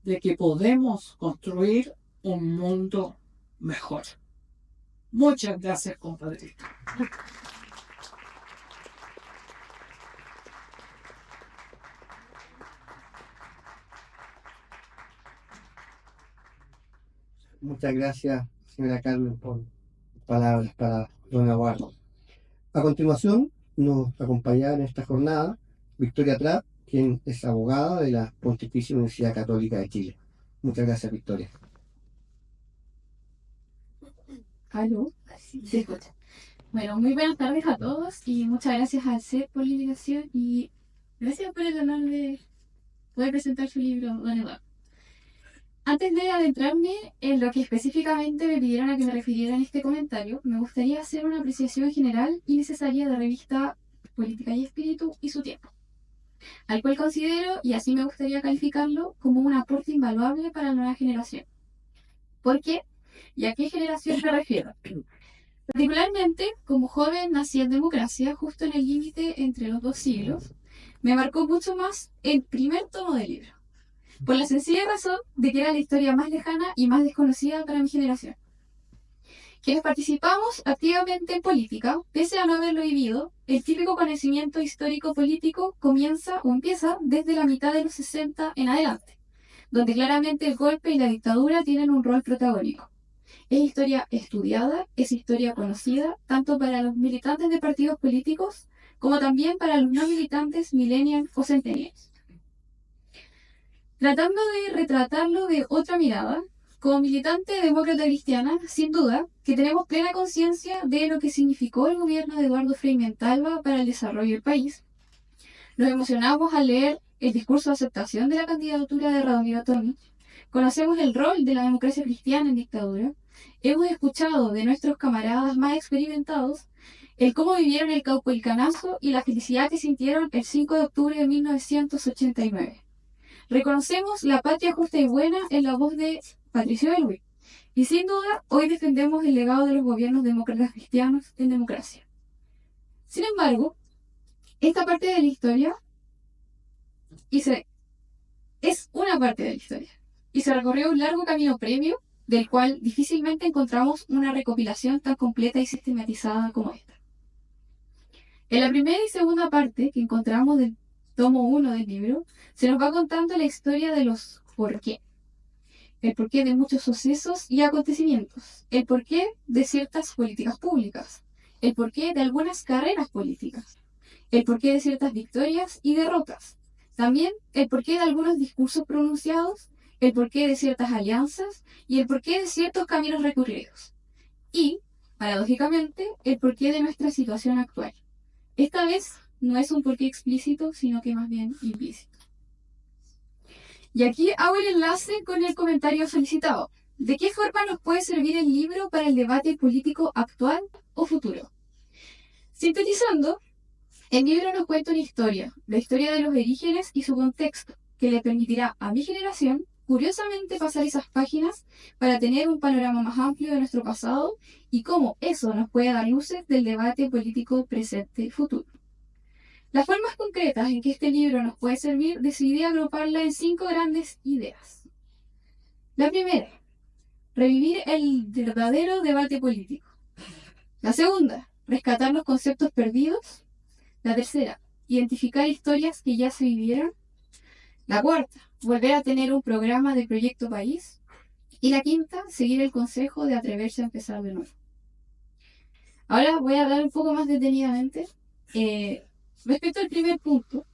Speaker 5: de que podemos construir un mundo mejor. Muchas gracias, compadrito.
Speaker 1: Muchas gracias, señora Carmen, por palabras para don Eduardo. A continuación, nos acompañará en esta jornada Victoria Prat, quien es abogada de la Pontificia Universidad Católica de Chile. Muchas gracias, Victoria.
Speaker 6: ¿Aló? Sí, se escucha. Bueno, muy buenas tardes a todos y muchas gracias al CEP por la invitación y gracias por el honor de poder presentar su libro, don Eduardo. Antes de adentrarme en lo que específicamente me pidieron a que me refiriera en este comentario, me gustaría hacer una apreciación general y necesaria de la revista Política y Espíritu y su tiempo, al cual considero, y así me gustaría calificarlo, como un aporte invaluable para la nueva generación. ¿Por qué? ¿Y a qué generación me refiero? Particularmente, como joven nací en democracia, justo en el límite entre los dos siglos, me marcó mucho más el primer tomo del libro, por la sencilla razón de que era la historia más lejana y más desconocida para mi generación. Quienes participamos activamente en política, pese a no haberlo vivido, el típico conocimiento histórico-político comienza o empieza desde la mitad de los 60 en adelante, donde claramente el golpe y la dictadura tienen un rol protagónico. Es historia estudiada, es historia conocida, tanto para los militantes de partidos políticos como también para los no militantes millennials o centennials. Tratando de retratarlo de otra mirada, como militante demócrata cristiana, sin duda que tenemos plena conciencia de lo que significó el gobierno de Eduardo Frei Montalva para el desarrollo del país. Nos emocionamos al leer el discurso de aceptación de la candidatura de Radomiro Tomic. Conocemos el rol de la democracia cristiana en dictadura. Hemos escuchado de nuestros camaradas más experimentados el cómo vivieron el caupolicanazo y la felicidad que sintieron el 5 de octubre de 1989. Reconocemos la patria justa y buena en la voz de Patricio Aylwin. Y sin duda, hoy defendemos el legado de los gobiernos demócratas cristianos en democracia. Sin embargo, esta parte de la historia es una parte de la historia. Y se recorrió un largo camino previo, del cual difícilmente encontramos una recopilación tan completa y sistematizada como esta. En la primera y segunda parte que encontramos del tomo 1 del libro, se nos va contando la historia de los por qué. El porqué de muchos sucesos y acontecimientos. El porqué de ciertas políticas públicas. El porqué de algunas carreras políticas. El porqué de ciertas victorias y derrotas. También el porqué de algunos discursos pronunciados, el porqué de ciertas alianzas y el porqué de ciertos caminos recorridos. Y, paradójicamente, el porqué de nuestra situación actual. Esta vez no es un porqué explícito, sino que más bien implícito. Y aquí hago el enlace con el comentario solicitado. ¿De qué forma nos puede servir el libro para el debate político actual o futuro? Sintetizando, el libro nos cuenta una historia, la historia de los orígenes y su contexto, que le permitirá a mi generación, curiosamente, pasar esas páginas para tener un panorama más amplio de nuestro pasado y cómo eso nos puede dar luces del debate político presente y futuro. Las formas concretas en que este libro nos puede servir decidí agruparla en 5 grandes ideas. La primera, revivir el verdadero debate político. La segunda, rescatar los conceptos perdidos. La tercera, identificar historias que ya se vivieron. La cuarta, volver a tener un programa de proyecto país. Y la quinta, seguir el consejo de atreverse a empezar de nuevo. Ahora voy a hablar un poco más detenidamente respecto al primer punto,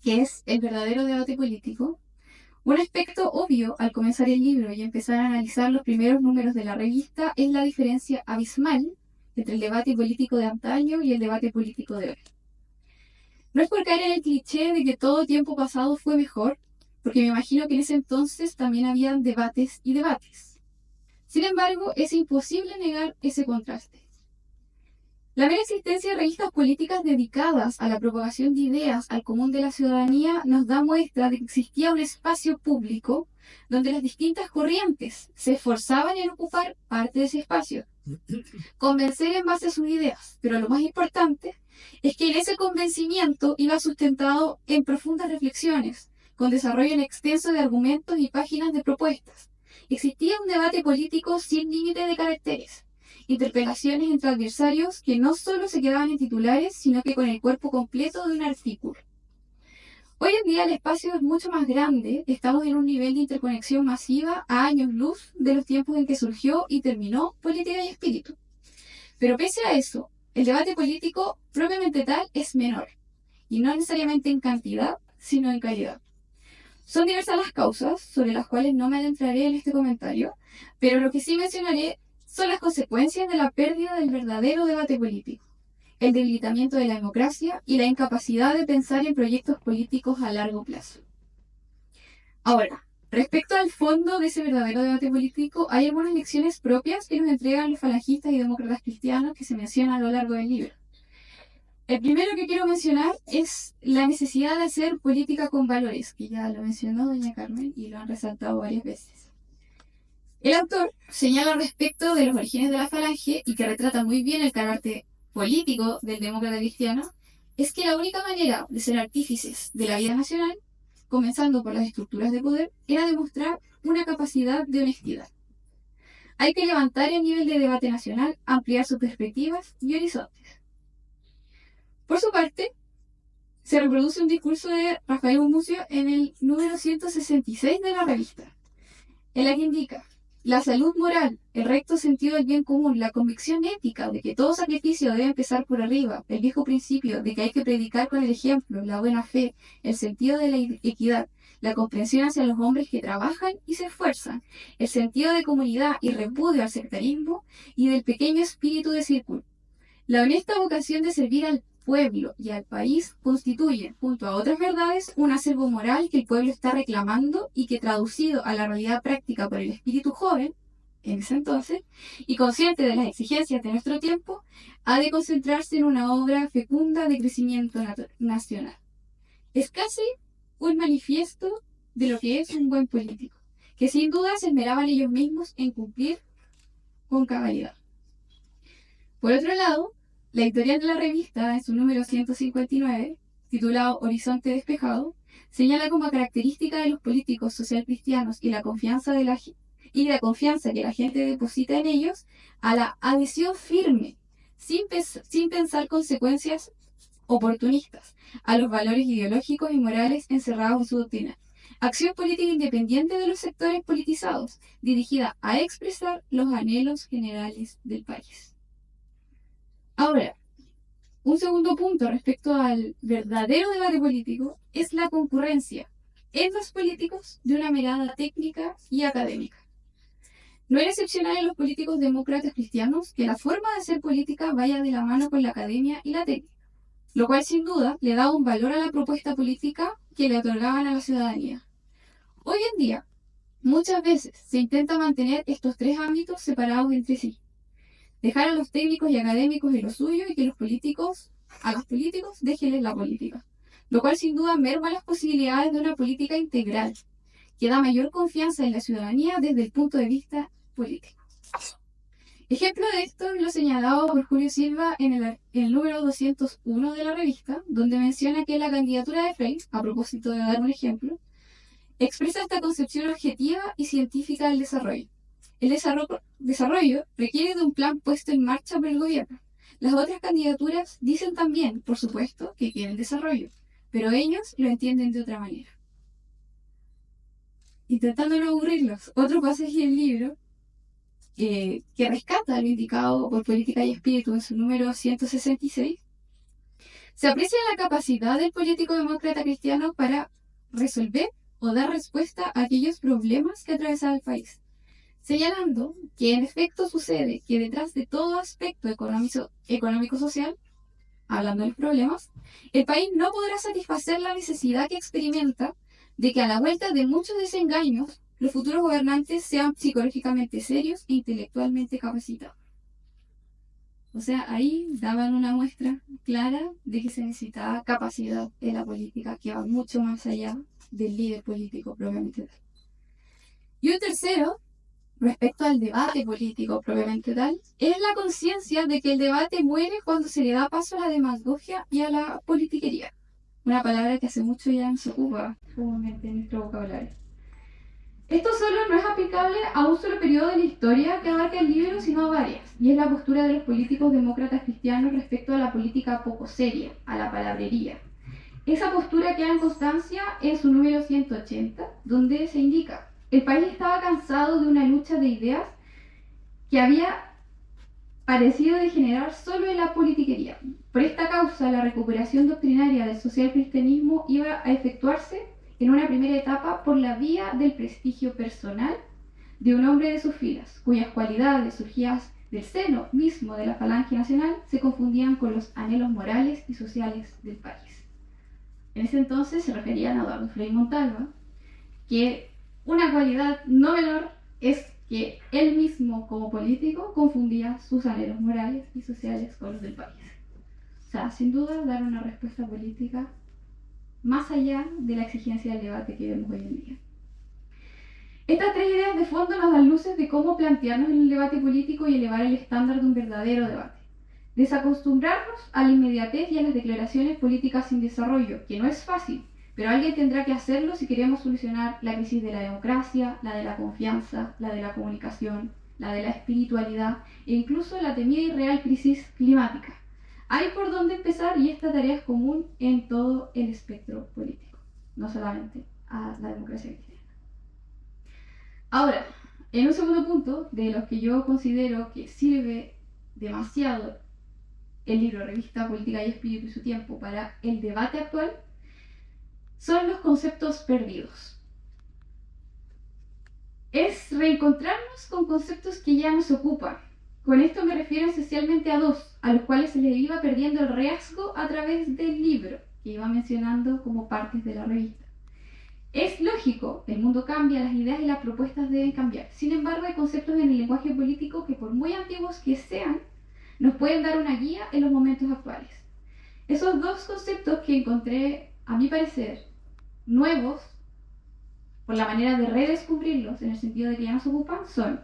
Speaker 6: que es el verdadero debate político. Un aspecto obvio al comenzar el libro y empezar a analizar los primeros números de la revista es la diferencia abismal entre el debate político de antaño y el debate político de hoy. No es por caer en el cliché de que todo tiempo pasado fue mejor, porque me imagino que en ese entonces también habían debates y debates. Sin embargo, es imposible negar ese contraste. La mera existencia de revistas políticas dedicadas a la propagación de ideas al común de la ciudadanía nos da muestra de que existía un espacio público donde las distintas corrientes se esforzaban en ocupar parte de ese espacio, convencer en base a sus ideas, pero lo más importante es que en ese convencimiento iba sustentado en profundas reflexiones, con desarrollo en extenso de argumentos y páginas de propuestas. Existía un debate político sin límite de caracteres, interpelaciones entre adversarios que no solo se quedaban en titulares, sino que con el cuerpo completo de un artículo. Hoy en día el espacio es mucho más grande, estamos en un nivel de interconexión masiva a años luz de los tiempos en que surgió y terminó Política y Espíritu. Pero pese a eso, el debate político propiamente tal es menor, y no necesariamente en cantidad, sino en calidad. Son diversas las causas, sobre las cuales no me adentraré en este comentario, pero lo que sí mencionaré son las consecuencias de la pérdida del verdadero debate político, el debilitamiento de la democracia y la incapacidad de pensar en proyectos políticos a largo plazo. Ahora, respecto al fondo de ese verdadero debate político, hay algunas lecciones propias que nos entregan los falangistas y demócratas cristianos que se mencionan a lo largo del libro. El primero que quiero mencionar es la necesidad de hacer política con valores, que ya lo mencionó doña Carmen y lo han resaltado varias veces. El autor señala respecto de los orígenes de la falange y que retrata muy bien el carácter político del demócrata cristiano, es que la única manera de ser artífices de la vida nacional, comenzando por las estructuras de poder, era demostrar una capacidad de honestidad. Hay que levantar el nivel de debate nacional, ampliar sus perspectivas y horizontes. Por su parte, se reproduce un discurso de Rafael Gumucio en el número 166 de la revista, en la que indica: la salud moral, el recto sentido del bien común, la convicción ética de que todo sacrificio debe empezar por arriba, el viejo principio de que hay que predicar con el ejemplo, la buena fe, el sentido de la equidad, la comprensión hacia los hombres que trabajan y se esfuerzan, el sentido de comunidad y repudio al sectarismo y del pequeño espíritu de círculo. La honesta vocación de servir al pueblo y al país constituyen, junto a otras verdades, un acervo moral que el pueblo está reclamando y que, traducido a la realidad práctica por el espíritu joven, en ese entonces, y consciente de las exigencias de nuestro tiempo, ha de concentrarse en una obra fecunda de crecimiento nacional. Es casi un manifiesto de lo que es un buen político, que sin duda se esmeraban ellos mismos en cumplir con cabalidad. Por otro lado, la editorial de la revista, en su número 159, titulado Horizonte Despejado, señala como característica de los políticos socialcristianos y la confianza que la gente deposita en ellos, a la adhesión firme, sin pensar consecuencias oportunistas, a los valores ideológicos y morales encerrados en su doctrina. Acción política independiente de los sectores politizados, dirigida a expresar los anhelos generales del país. Ahora, un segundo punto respecto al verdadero debate político es la concurrencia en los políticos de una mirada técnica y académica. No era excepcional en los políticos demócratas cristianos que la forma de hacer política vaya de la mano con la academia y la técnica, lo cual sin duda le daba un valor a la propuesta política que le otorgaban a la ciudadanía. Hoy en día, muchas veces se intenta mantener estos tres ámbitos separados entre sí. Dejar a los técnicos y académicos en lo suyo y que a los políticos déjenles la política, lo cual sin duda merma las posibilidades de una política integral, que da mayor confianza en la ciudadanía desde el punto de vista político. Ejemplo de esto es lo señalado por Julio Silva en el número 201 de la revista, donde menciona que la candidatura de Frey, a propósito de dar un ejemplo, expresa esta concepción objetiva y científica del desarrollo. El desarrollo requiere de un plan puesto en marcha por el gobierno. Las otras candidaturas dicen también, por supuesto, que quieren desarrollo, pero ellos lo entienden de otra manera. Intentando no aburrirlos, otro pasaje del libro que rescata lo indicado por Política y Espíritu en su número 166, se aprecia la capacidad del político demócrata cristiano para resolver o dar respuesta a aquellos problemas que atravesaba el país, señalando que en efecto sucede que detrás de todo aspecto económico-social, hablando de los problemas, el país no podrá satisfacer la necesidad que experimenta de que a la vuelta de muchos desengaños, los futuros gobernantes sean psicológicamente serios e intelectualmente capacitados. O sea, ahí daban una muestra clara de que se necesitaba capacidad en la política que va mucho más allá del líder político propiamente tal. Y un tercero, respecto al debate político propiamente tal, es la conciencia de que el debate muere cuando se le da paso a la demagogia y a la politiquería. Una palabra que hace mucho ya no se ocupa comúnmente en nuestro vocabulario. Esto solo no es aplicable a un solo periodo de la historia que abarca el libro, sino a varias, y es la postura de los políticos demócratas cristianos respecto a la política poco seria, a la palabrería. Esa postura queda en constancia en su número 180, donde se indica: el país estaba cansado de una lucha de ideas que había parecido degenerar solo en la politiquería. Por esta causa, la recuperación doctrinaria del socialcristianismo iba a efectuarse en una primera etapa por la vía del prestigio personal de un hombre de sus filas, cuyas cualidades surgidas del seno mismo de la falange nacional se confundían con los anhelos morales y sociales del país. En ese entonces se referían a Eduardo Frei Montalva, que una cualidad no menor es que él mismo como político confundía sus anhelos morales y sociales con los del país. O sea, sin duda dar una respuesta política más allá de la exigencia del debate que vemos hoy en día. Estas tres ideas de fondo nos dan luces de cómo plantearnos en el debate político y elevar el estándar de un verdadero debate. Desacostumbrarnos a la inmediatez y a las declaraciones políticas sin desarrollo, que no es fácil, pero alguien tendrá que hacerlo si queremos solucionar la crisis de la democracia, la de la confianza, la de la comunicación, la de la espiritualidad e incluso la temida y real crisis climática. Hay por dónde empezar y esta tarea es común en todo el espectro político, no solamente a la democracia cristiana. Ahora, en un segundo punto, de los que yo considero que sirve demasiado el libro Revista Política y Espíritu y su tiempo para el debate actual, son los conceptos perdidos. Es reencontrarnos con conceptos que ya nos ocupan. Con esto me refiero esencialmente a dos, a los cuales se les iba perdiendo el rastro a través del libro, que iba mencionando como partes de la revista. Es lógico, el mundo cambia, las ideas y las propuestas deben cambiar. Sin embargo, hay conceptos en el lenguaje político que, por muy antiguos que sean, nos pueden dar una guía en los momentos actuales. Esos dos conceptos que encontré, a mi parecer, nuevos, por la manera de redescubrirlos en el sentido de que ya nos ocupan, son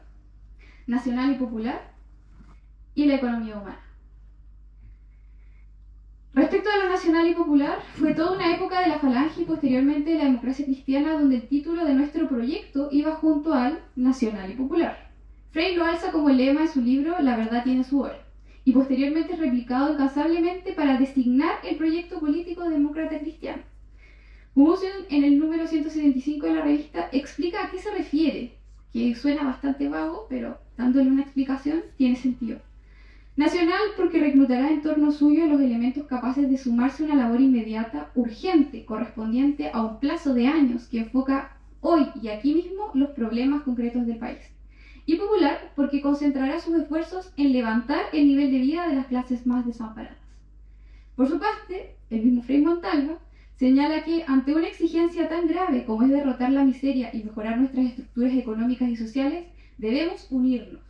Speaker 6: nacional y popular y la economía humana. Respecto a lo nacional y popular, fue toda una época de la falange y posteriormente de la democracia cristiana donde el título de nuestro proyecto iba junto al nacional y popular. Frei lo alza como lema en su libro La verdad tiene su hora, y posteriormente es replicado incansablemente para designar el proyecto político demócrata cristiano. Gumusian, en el número 175 de la revista, explica a qué se refiere, que suena bastante vago, pero dándole una explicación tiene sentido. Nacional porque reclutará en torno suyo los elementos capaces de sumarse a una labor inmediata, urgente, correspondiente a un plazo de años que enfoca hoy y aquí mismo los problemas concretos del país. Y popular porque concentrará sus esfuerzos en levantar el nivel de vida de las clases más desamparadas. Por su parte, el mismo Frei Montalva señala que ante una exigencia tan grave como es derrotar la miseria y mejorar nuestras estructuras económicas y sociales, debemos unirnos,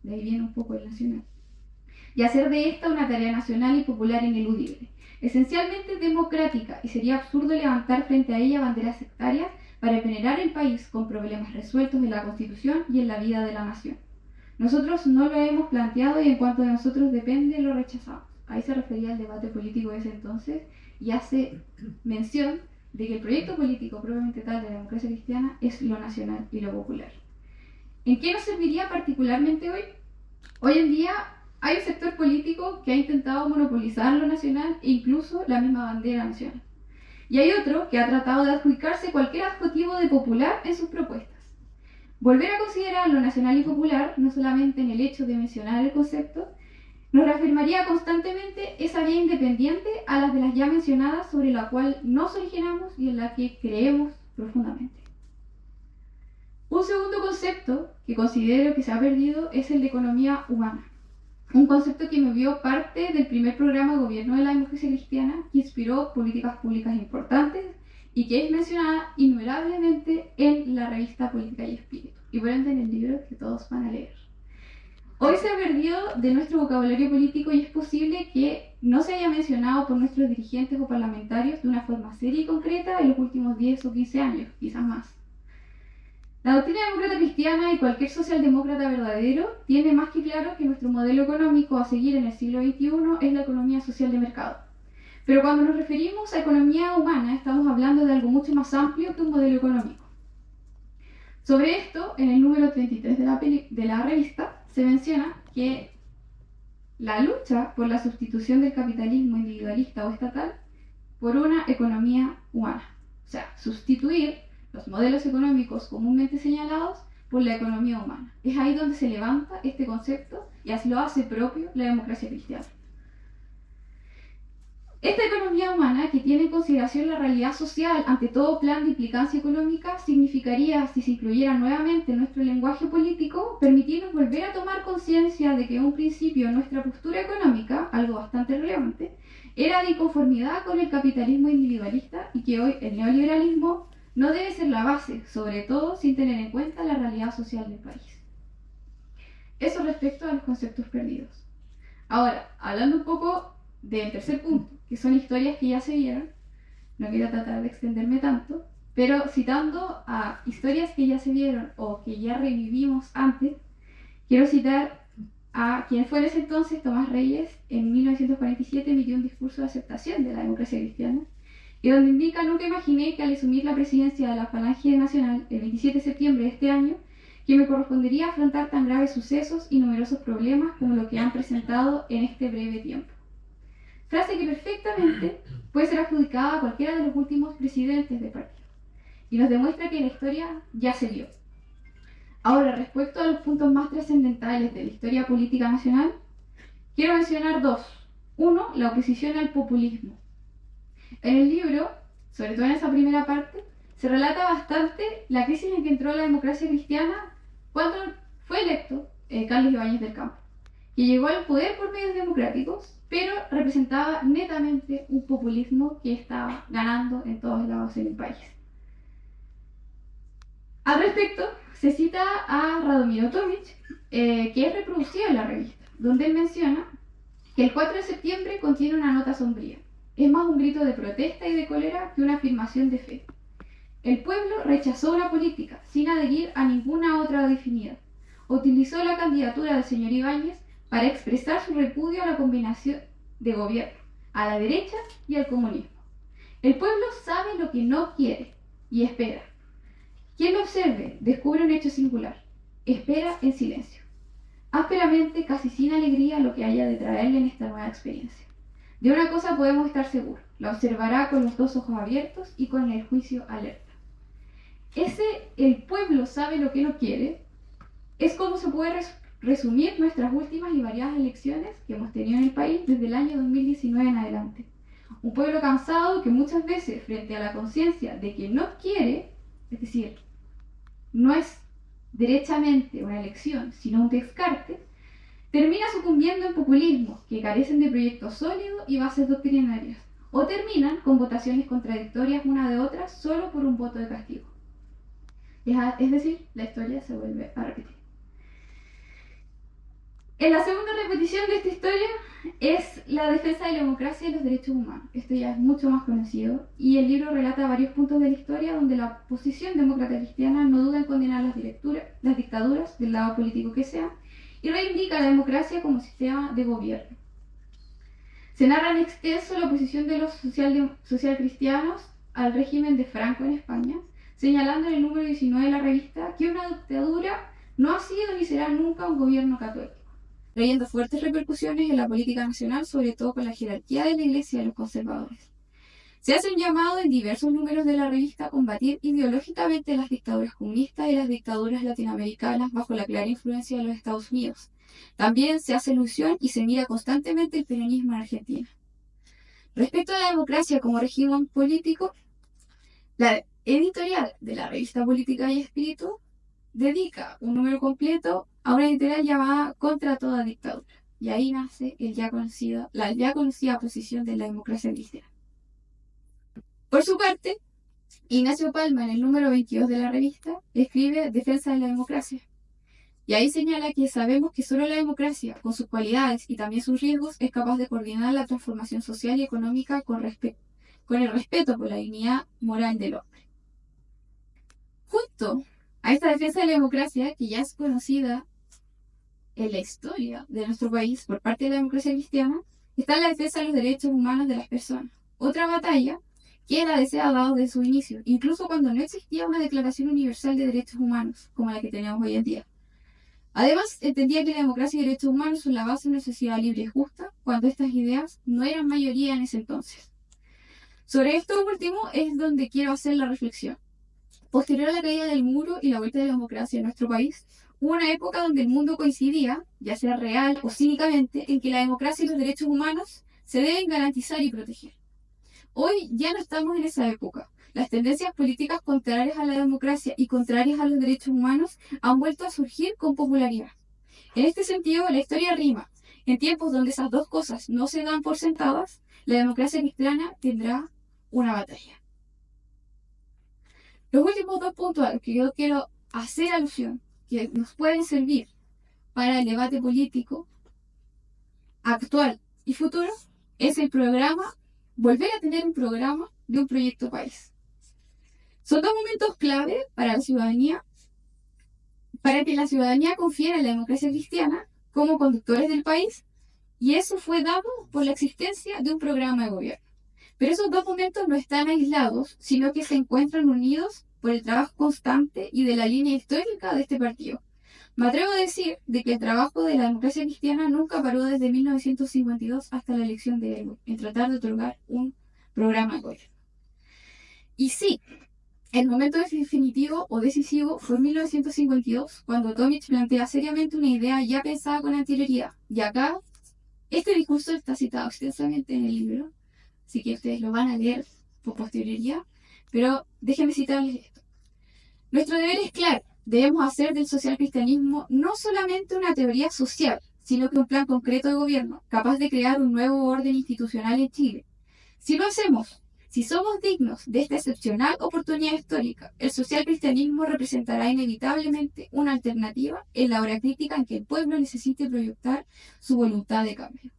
Speaker 6: de ahí viene un poco el nacional, y hacer de esta una tarea nacional y popular ineludible, esencialmente democrática, y sería absurdo levantar frente a ella banderas sectarias para venerar el país con problemas resueltos en la Constitución y en la vida de la nación. Nosotros no lo hemos planteado y en cuanto de nosotros depende, lo rechazamos. Ahí se refería al debate político de ese entonces y hace mención de que el proyecto político propiamente tal de la democracia cristiana es lo nacional y lo popular. ¿En qué nos serviría particularmente hoy? Hoy en día hay un sector político que ha intentado monopolizar lo nacional e incluso la misma bandera nacional. Y hay otro que ha tratado de adjudicarse cualquier adjetivo de popular en sus propuestas. Volver a considerar lo nacional y popular, no solamente en el hecho de mencionar el concepto, nos reafirmaría constantemente esa vía independiente a las de las ya mencionadas sobre la cual nos originamos y en la que creemos profundamente. Un segundo concepto que considero que se ha perdido es el de economía humana. Un concepto que me vio parte del primer programa de gobierno de la democracia cristiana que inspiró políticas públicas importantes y que es mencionada innumerablemente en la revista Política y Espíritu y por ende en el libro que todos van a leer. Hoy se ha perdido de nuestro vocabulario político y es posible que no se haya mencionado por nuestros dirigentes o parlamentarios de una forma seria y concreta en los últimos 10 o 15 años, quizás más. La doctrina demócrata cristiana y cualquier socialdemócrata verdadero tiene más que claro que nuestro modelo económico a seguir en el siglo XXI es la economía social de mercado. Pero cuando nos referimos a economía humana estamos hablando de algo mucho más amplio que un modelo económico. Sobre esto, en el número 33 de la revista, se menciona que la lucha por la sustitución del capitalismo individualista o estatal por una economía humana. O sea, sustituir los modelos económicos comúnmente señalados por la economía humana. Es ahí donde se levanta este concepto y así lo hace propio la democracia cristiana. Esta economía humana, que tiene en consideración la realidad social ante todo plan de implicancia económica, significaría, si se incluyera nuevamente en nuestro lenguaje político, permitirnos volver a tomar conciencia de que en un principio nuestra postura económica, algo bastante relevante, era de inconformidad con el capitalismo individualista y que hoy el neoliberalismo no debe ser la base, sobre todo sin tener en cuenta la realidad social del país. Eso respecto a los conceptos perdidos. Ahora, hablando un poco del tercer punto, que son historias que ya se vieron, no quiero tratar de extenderme tanto, pero citando a historias que ya se vieron o que ya revivimos antes, quiero citar a quien fue en ese entonces Tomás Reyes. En 1947 emitió un discurso de aceptación de la democracia cristiana, y donde indica: nunca imaginé que al asumir la presidencia de la Falange Nacional el 27 de septiembre de este año, que me correspondería afrontar tan graves sucesos y numerosos problemas como lo que han presentado en este breve tiempo. Frase que perfectamente puede ser adjudicada a cualquiera de los últimos presidentes del partido, y nos demuestra que la historia ya se vio. Ahora, respecto a los puntos más trascendentales de la historia política nacional, quiero mencionar dos. Uno, la oposición al populismo. En el libro, sobre todo en esa primera parte, se relata bastante la crisis en que entró la democracia cristiana cuando fue electo Carlos Ibáñez del Campo, que llegó al poder por medios democráticos, pero representaba netamente un populismo que estaba ganando en todos lados en el país. Al respecto, se cita a Radomiro Tomic, que es reproducido en la revista, donde él menciona que el 4 de septiembre contiene una nota sombría. Es más un grito de protesta y de cólera que una afirmación de fe. El pueblo rechazó la política sin adherir a ninguna otra definida. Utilizó la candidatura del señor Ibáñez para expresar su repudio a la combinación de gobierno, a la derecha y al comunismo. El pueblo sabe lo que no quiere y espera. Quien lo observe descubre un hecho singular. Espera en silencio, ásperamente, casi sin alegría, lo que haya de traerle en esta nueva experiencia. De una cosa podemos estar seguros: la observará con los dos ojos abiertos y con el juicio alerta. El pueblo sabe lo que no quiere, es como se puede resumir nuestras últimas y variadas elecciones que hemos tenido en el país desde el año 2019 en adelante. Un pueblo cansado que muchas veces, frente a la conciencia de que no quiere, es decir, no es derechamente una elección, sino un descarte, termina sucumbiendo en populismos que carecen de proyectos sólidos y bases doctrinarias, o terminan con votaciones contradictorias una de otra solo por un voto de castigo. Es decir, la historia se vuelve a repetir. En la segunda repetición de esta historia es la defensa de la democracia y los derechos humanos. Esto ya es mucho más conocido, y el libro relata varios puntos de la historia donde la posición demócrata cristiana no duda en condenar las dictaduras, del lado político que sea, y reivindica la democracia como sistema de gobierno. Se narra en extenso la oposición de los socialcristianos al régimen de Franco en España, señalando en el número 19 de la revista que una dictadura no ha sido ni será nunca un gobierno católico, trayendo fuertes repercusiones en la política nacional, sobre todo con la jerarquía de la Iglesia y los conservadores. Se hace un llamado en diversos números de la revista a combatir ideológicamente las dictaduras comunistas y las dictaduras latinoamericanas bajo la clara influencia de los Estados Unidos. También se hace alusión y se mira constantemente el peronismo en Argentina. Respecto a la democracia como régimen político, la editorial de la revista Política y Espíritu dedica un número completo a una editorial llamada Contra toda dictadura, y ahí nace la ya conocida posición de la democracia cristiana. Por su parte, Ignacio Palma, en el número 22 de la revista, escribe Defensa de la democracia, y ahí señala que sabemos que solo la democracia, con sus cualidades y también sus riesgos, es capaz de coordinar la transformación social y económica con el respeto por la dignidad moral del hombre. Junto a esta defensa de la democracia, que ya es conocida en la historia de nuestro país por parte de la democracia cristiana, está la defensa de los derechos humanos de las personas. Otra batalla que la desea dado desde su inicio, incluso cuando no existía una Declaración Universal de Derechos Humanos como la que tenemos hoy en día. Además, entendía que la democracia y derechos humanos son la base de una sociedad libre y justa, cuando estas ideas no eran mayoría en ese entonces. Sobre esto último es donde quiero hacer la reflexión. Posterior a la caída del muro y la vuelta de la democracia en nuestro país, hubo una época donde el mundo coincidía, ya sea real o cínicamente, en que la democracia y los derechos humanos se deben garantizar y proteger. Hoy ya no estamos en esa época. Las tendencias políticas contrarias a la democracia y contrarias a los derechos humanos han vuelto a surgir con popularidad. En este sentido, la historia rima. En tiempos donde esas dos cosas no se dan por sentadas, la democracia cristiana tendrá una batalla. Los últimos 2 puntos a los que yo quiero hacer alusión, que nos pueden servir para el debate político actual y futuro, es el programa, volver a tener un programa de un proyecto país. Son 2 momentos clave para la ciudadanía, para que la ciudadanía confiera en la democracia cristiana como conductores del país, y eso fue dado por la existencia de un programa de gobierno. Pero esos 2 momentos no están aislados, sino que se encuentran unidos por el trabajo constante y de la línea histórica de este partido. Me atrevo a decir de que el trabajo de la democracia cristiana nunca paró desde 1952 hasta la elección de Elwood, en tratar de otorgar un programa de gobierno. Y sí, el momento definitivo o decisivo fue en 1952, cuando Tomic plantea seriamente una idea ya pensada con anterioridad. Y acá, este discurso está citado extensamente en el libro, así que ustedes lo van a leer por posterioridad, pero déjenme citarles esto. Nuestro deber es claro, debemos hacer del socialcristianismo no solamente una teoría social, sino que un plan concreto de gobierno, capaz de crear un nuevo orden institucional en Chile. Si lo hacemos, si somos dignos de esta excepcional oportunidad histórica, el socialcristianismo representará inevitablemente una alternativa en la hora crítica en que el pueblo necesite proyectar su voluntad de cambio.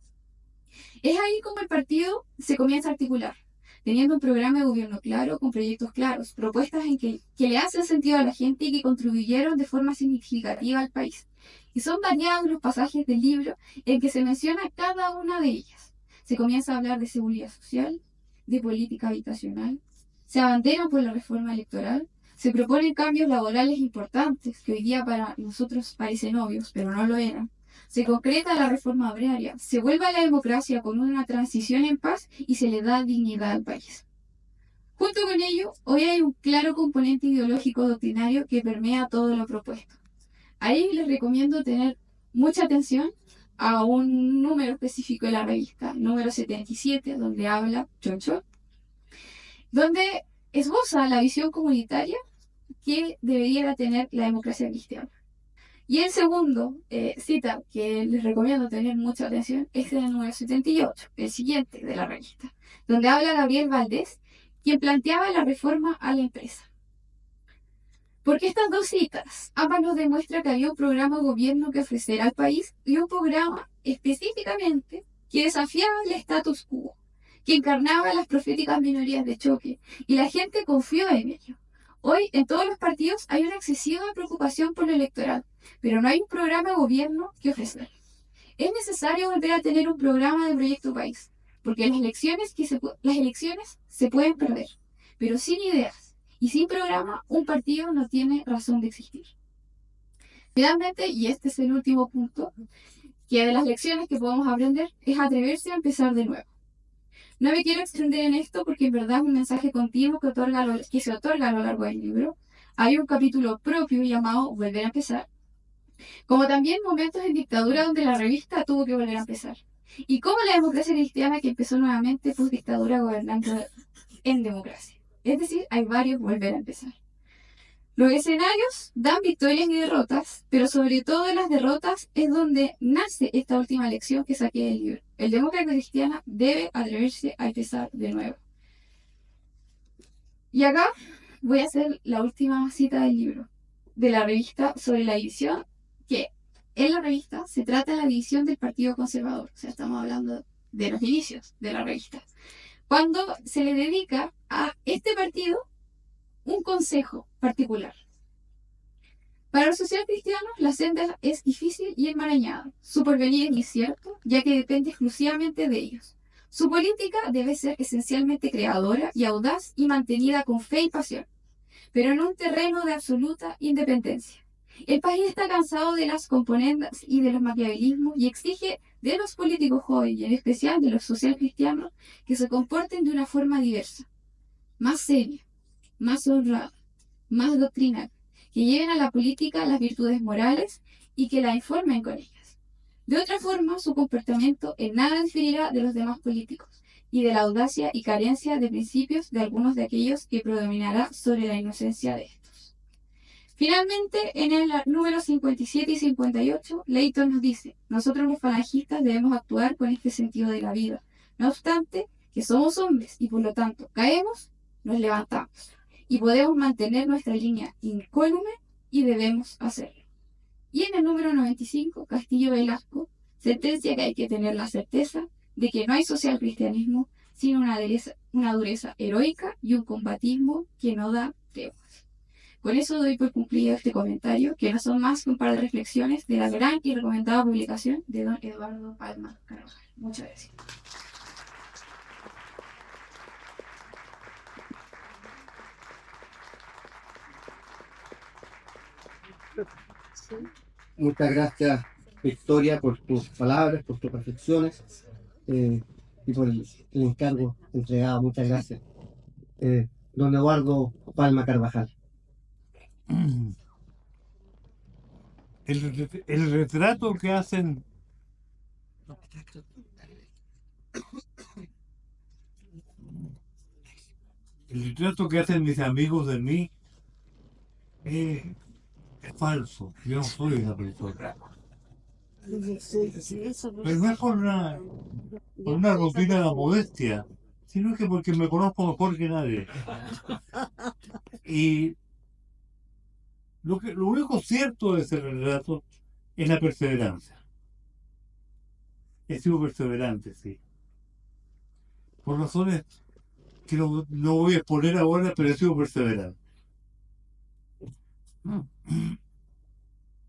Speaker 6: Es ahí como el partido se comienza a articular, teniendo un programa de gobierno claro, con proyectos claros, propuestas en que le hacen sentido a la gente y que contribuyeron de forma significativa al país. Y son variados los pasajes del libro en que se menciona cada una de ellas. Se comienza a hablar de seguridad social, de política habitacional, se abanderan por la reforma electoral, se proponen cambios laborales importantes que hoy día para nosotros parecen obvios, pero no lo eran. Se concreta la reforma agraria, se vuelve a la democracia con una transición en paz y se le da dignidad al país. Junto con ello, hoy hay un claro componente ideológico doctrinario que permea todo lo propuesto. Ahí les recomiendo tener mucha atención a un número específico de la revista, número 77, donde habla Choncho, donde esboza la visión comunitaria que debería tener la democracia cristiana. Y el segundo cita que les recomiendo tener mucha atención es el número 78, el siguiente de la revista, donde habla Gabriel Valdés, quien planteaba la reforma a la empresa. Porque estas 2 citas, ambas nos demuestran que había un programa de gobierno que ofrecer al país y un programa específicamente que desafiaba el status quo, que encarnaba las proféticas minorías de choque, y la gente confió en ello. Hoy en todos los partidos hay una excesiva preocupación por lo electoral, pero no hay un programa de gobierno que ofrecer. Es necesario volver a tener un programa de proyecto país, porque las elecciones se pueden perder, pero sin ideas y sin programa un partido no tiene razón de existir. Finalmente, y este es el último punto, que de las lecciones que podemos aprender es atreverse a empezar de nuevo. No me quiero extender en esto porque en verdad es un mensaje continuo que se otorga a lo largo del libro. Hay un capítulo propio llamado Volver a empezar, como también momentos en dictadura donde la revista tuvo que volver a empezar, y como la democracia cristiana que empezó nuevamente post dictadura gobernando en democracia. Es decir, hay varios volver a empezar. Los escenarios dan victorias y derrotas, pero sobre todo de las derrotas es donde nace esta última lección que saqué del libro. El demócrata cristiana debe atreverse a empezar de nuevo. Y acá voy a hacer la última cita del libro, de la revista, sobre la división, que en la revista se trata de la división del Partido Conservador. O sea, estamos hablando de los inicios de la revista. Cuando se le dedica a este partido un consejo particular. Para los socialcristianos, la senda es difícil y enmarañada. Su porvenir es incierto, ya que depende exclusivamente de ellos. Su política debe ser esencialmente creadora y audaz y mantenida con fe y pasión, pero en un terreno de absoluta independencia. El país está cansado de las componendas y de los maquiavelismos y exige de los políticos jóvenes, y en especial de los socialcristianos, que se comporten de una forma diversa, más seria, más honrada, más doctrinal, que lleven a la política las virtudes morales y que la informen con ellas. De otra forma, su comportamiento en nada diferirá de los demás políticos y de la audacia y carencia de principios de algunos de aquellos que predominará sobre la inocencia de estos. Finalmente, en el número 57 y 58, Leighton nos dice: nosotros los falangistas debemos actuar con este sentido de la vida. No obstante, que somos hombres y por lo tanto caemos, nos levantamos y podemos mantener nuestra línea incólume y debemos hacerlo. Y en el número 95, Castillo Velasco sentencia que hay que tener la certeza de que no hay social cristianismo sin una dureza heroica y un combatismo que no da treguas. Con eso doy por cumplido este comentario, que no son más que un par de reflexiones de la gran y recomendada publicación de don Eduardo Palma Carvajal. Muchas gracias.
Speaker 1: Muchas gracias, Victoria, por tus palabras, por tus reflexiones y por el encargo entregado. Muchas gracias. Don Eduardo Palma Carvajal.
Speaker 7: El retrato que hacen mis amigos de mí es falso. Yo no soy esa persona. Pero no es por una rutina de la modestia, sino que porque me conozco mejor que nadie. Y lo único cierto de ese relato es la perseverancia. He sido perseverante, sí. Por razones que no voy a exponer ahora, pero he sido perseverante.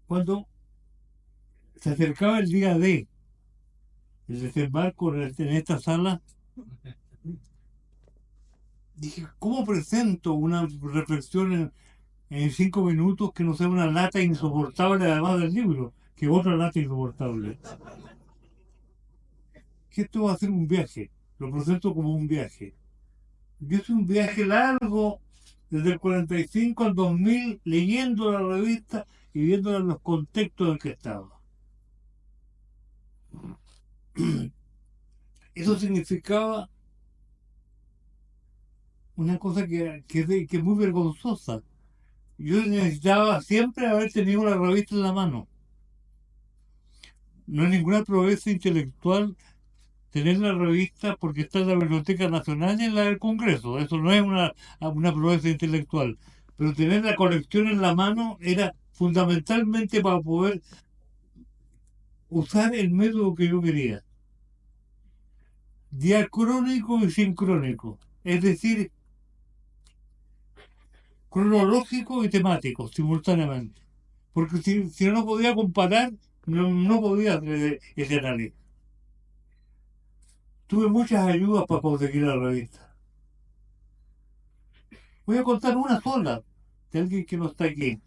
Speaker 7: Cuando se acercaba el día D, el desembarco en esta sala, dije, ¿cómo presento una reflexión en 5 minutos que no sea una lata insoportable además del libro, que otra lata insoportable? Que esto va a ser un viaje, lo presento como un viaje. Y es un viaje largo, desde el 45 al 2000, leyendo la revista y viéndola en los contextos en que estaba. Eso significaba una cosa que es muy vergonzosa. Yo necesitaba siempre haber tenido la revista en la mano. No hay ninguna proeza intelectual tener la revista porque está en la Biblioteca Nacional y en la del Congreso. Eso no es una proeza intelectual. Pero tener la colección en la mano era fundamentalmente para poder usar el método que yo quería. Diacrónico y sincrónico. Es decir, cronológico y temático simultáneamente. Porque si no podía comparar, no podía hacer ese análisis. Tuve muchas ayudas para conseguir la revista. Voy a contar una sola de alguien que no está aquí.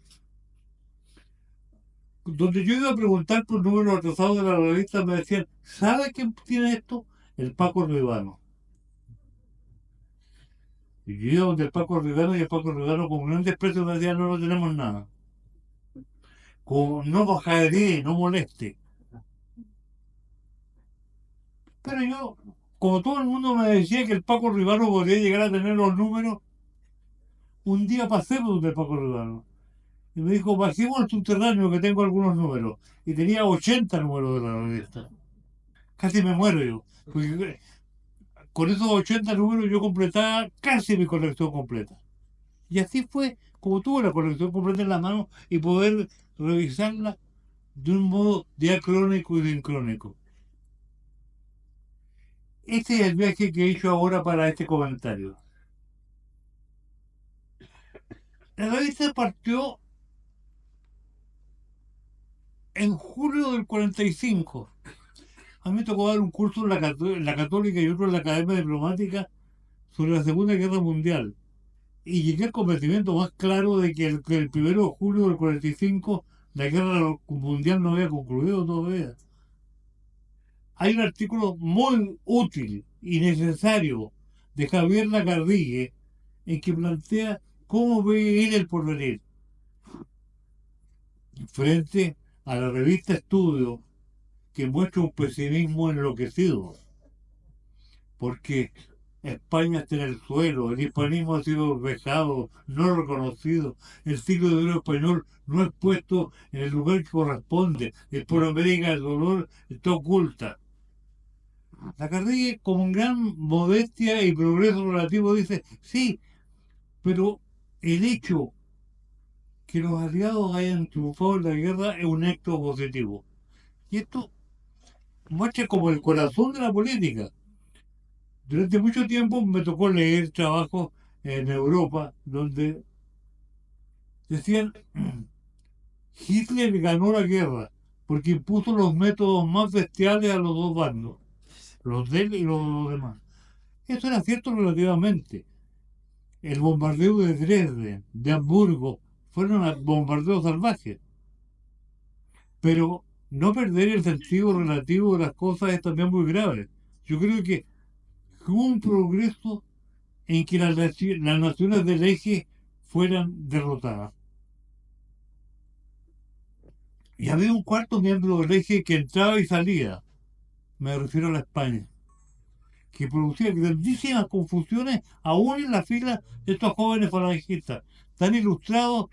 Speaker 7: Donde yo iba a preguntar por números atrasados de la revista, me decían, ¿sabe quién tiene esto? El Paco Rivano. Y yo iba donde el Paco Rivano, y el Paco Rivano con gran desprecio me decía, no tenemos nada. Como no bajaré, no moleste. Pero yo, como todo el mundo me decía que el Paco Rivano podría llegar a tener los números, un día pasé por donde el Paco Rivano. Y me dijo, bajemos al subterráneo que tengo algunos números. Y tenía 80 números de la revista. Casi me muero yo. Porque con esos 80 números yo completaba casi mi colección completa. Y así fue como tuve la colección completa en la mano y poder revisarla de un modo diacrónico y sincrónico. Este es el viaje que he hecho ahora para este comentario. La revista partió en julio del 45. A mí me tocó dar un curso en la Católica y otro en la Academia Diplomática sobre la Segunda Guerra Mundial. Y llegué al convencimiento más claro de que el 1 de julio del 45 la Guerra Mundial no había concluido todavía. Hay un artículo muy útil y necesario de Javier Lacardigue en que plantea ¿Cómo ve él el porvenir? Frente a la revista Estudio, que muestra un pesimismo enloquecido, porque España está en el suelo, el hispanismo ha sido vejado, no reconocido, el siglo de oro español no es puesto en el lugar que corresponde, el América del dolor está oculta. Lacardige, con gran modestia y progreso relativo, dice, sí, pero el hecho que los aliados hayan triunfado en la guerra es un acto positivo. Y esto muestra como el corazón de la política. Durante mucho tiempo me tocó leer trabajos en Europa donde decían Hitler ganó la guerra porque impuso los métodos más bestiales a los dos bandos, los de él y los demás. Eso era cierto relativamente. El bombardeo de Dresde, de Hamburgo, fueron bombardeos salvajes. Pero no perder el sentido relativo de las cosas es también muy grave. Yo creo que hubo un progreso en que las naciones del eje fueran derrotadas. Y había un cuarto miembro del eje que entraba y salía, me refiero a la España, que producía grandísimas confusiones aún en la fila de estos jóvenes falangistas, tan ilustrados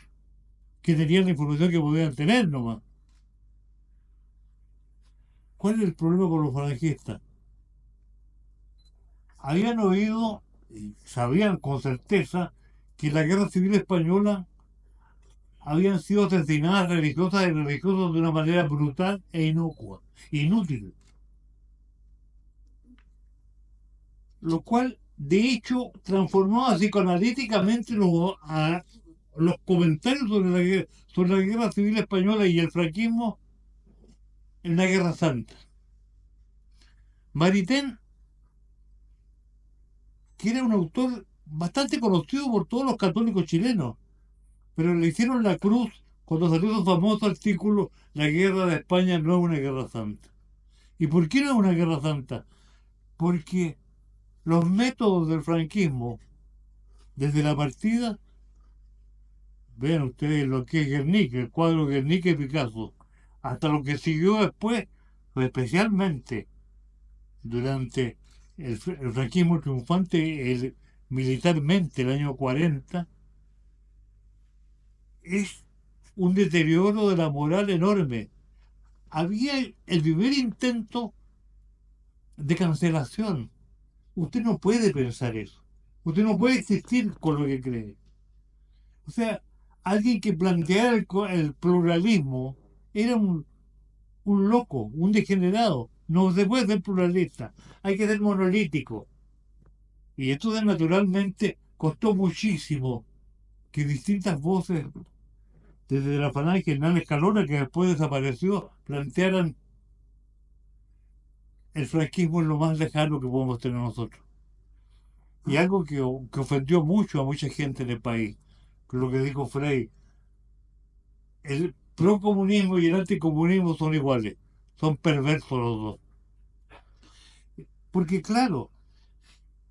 Speaker 7: que tenían la información que podían tener nomás. ¿Cuál es el problema con los falangistas? Habían oído y sabían con certeza que en la Guerra Civil Española habían sido asesinadas religiosas y religiosos de una manera brutal e inocua, inútil. Lo cual, de hecho, transformaba psicoanalíticamente los comentarios sobre la Guerra Civil Española y el franquismo en la Guerra Santa. Maritain, que era un autor bastante conocido por todos los católicos chilenos, pero le hicieron la cruz cuando salió su famoso artículo La guerra de España no es una guerra santa. ¿Y por qué no es una guerra santa? Porque los métodos del franquismo, desde la partida, vean ustedes lo que es Guernica, el cuadro Guernica y Picasso, hasta lo que siguió después, especialmente durante el franquismo triunfante militarmente el año 40, es un deterioro de la moral enorme. Había el primer intento de cancelación. Usted no puede pensar eso. Usted no puede existir con lo que cree. O sea, alguien que planteara el pluralismo era un loco, un degenerado. No se puede ser pluralista. Hay que ser monolítico. Y esto naturalmente costó muchísimo que distintas voces, desde la falange Hernán Escalona, que después desapareció, plantearan el franquismo es lo más lejano que podemos tener nosotros. Y algo que ofendió mucho a mucha gente en el país, lo que dijo Frei, el procomunismo y el anticomunismo son iguales, son perversos los dos. Porque claro,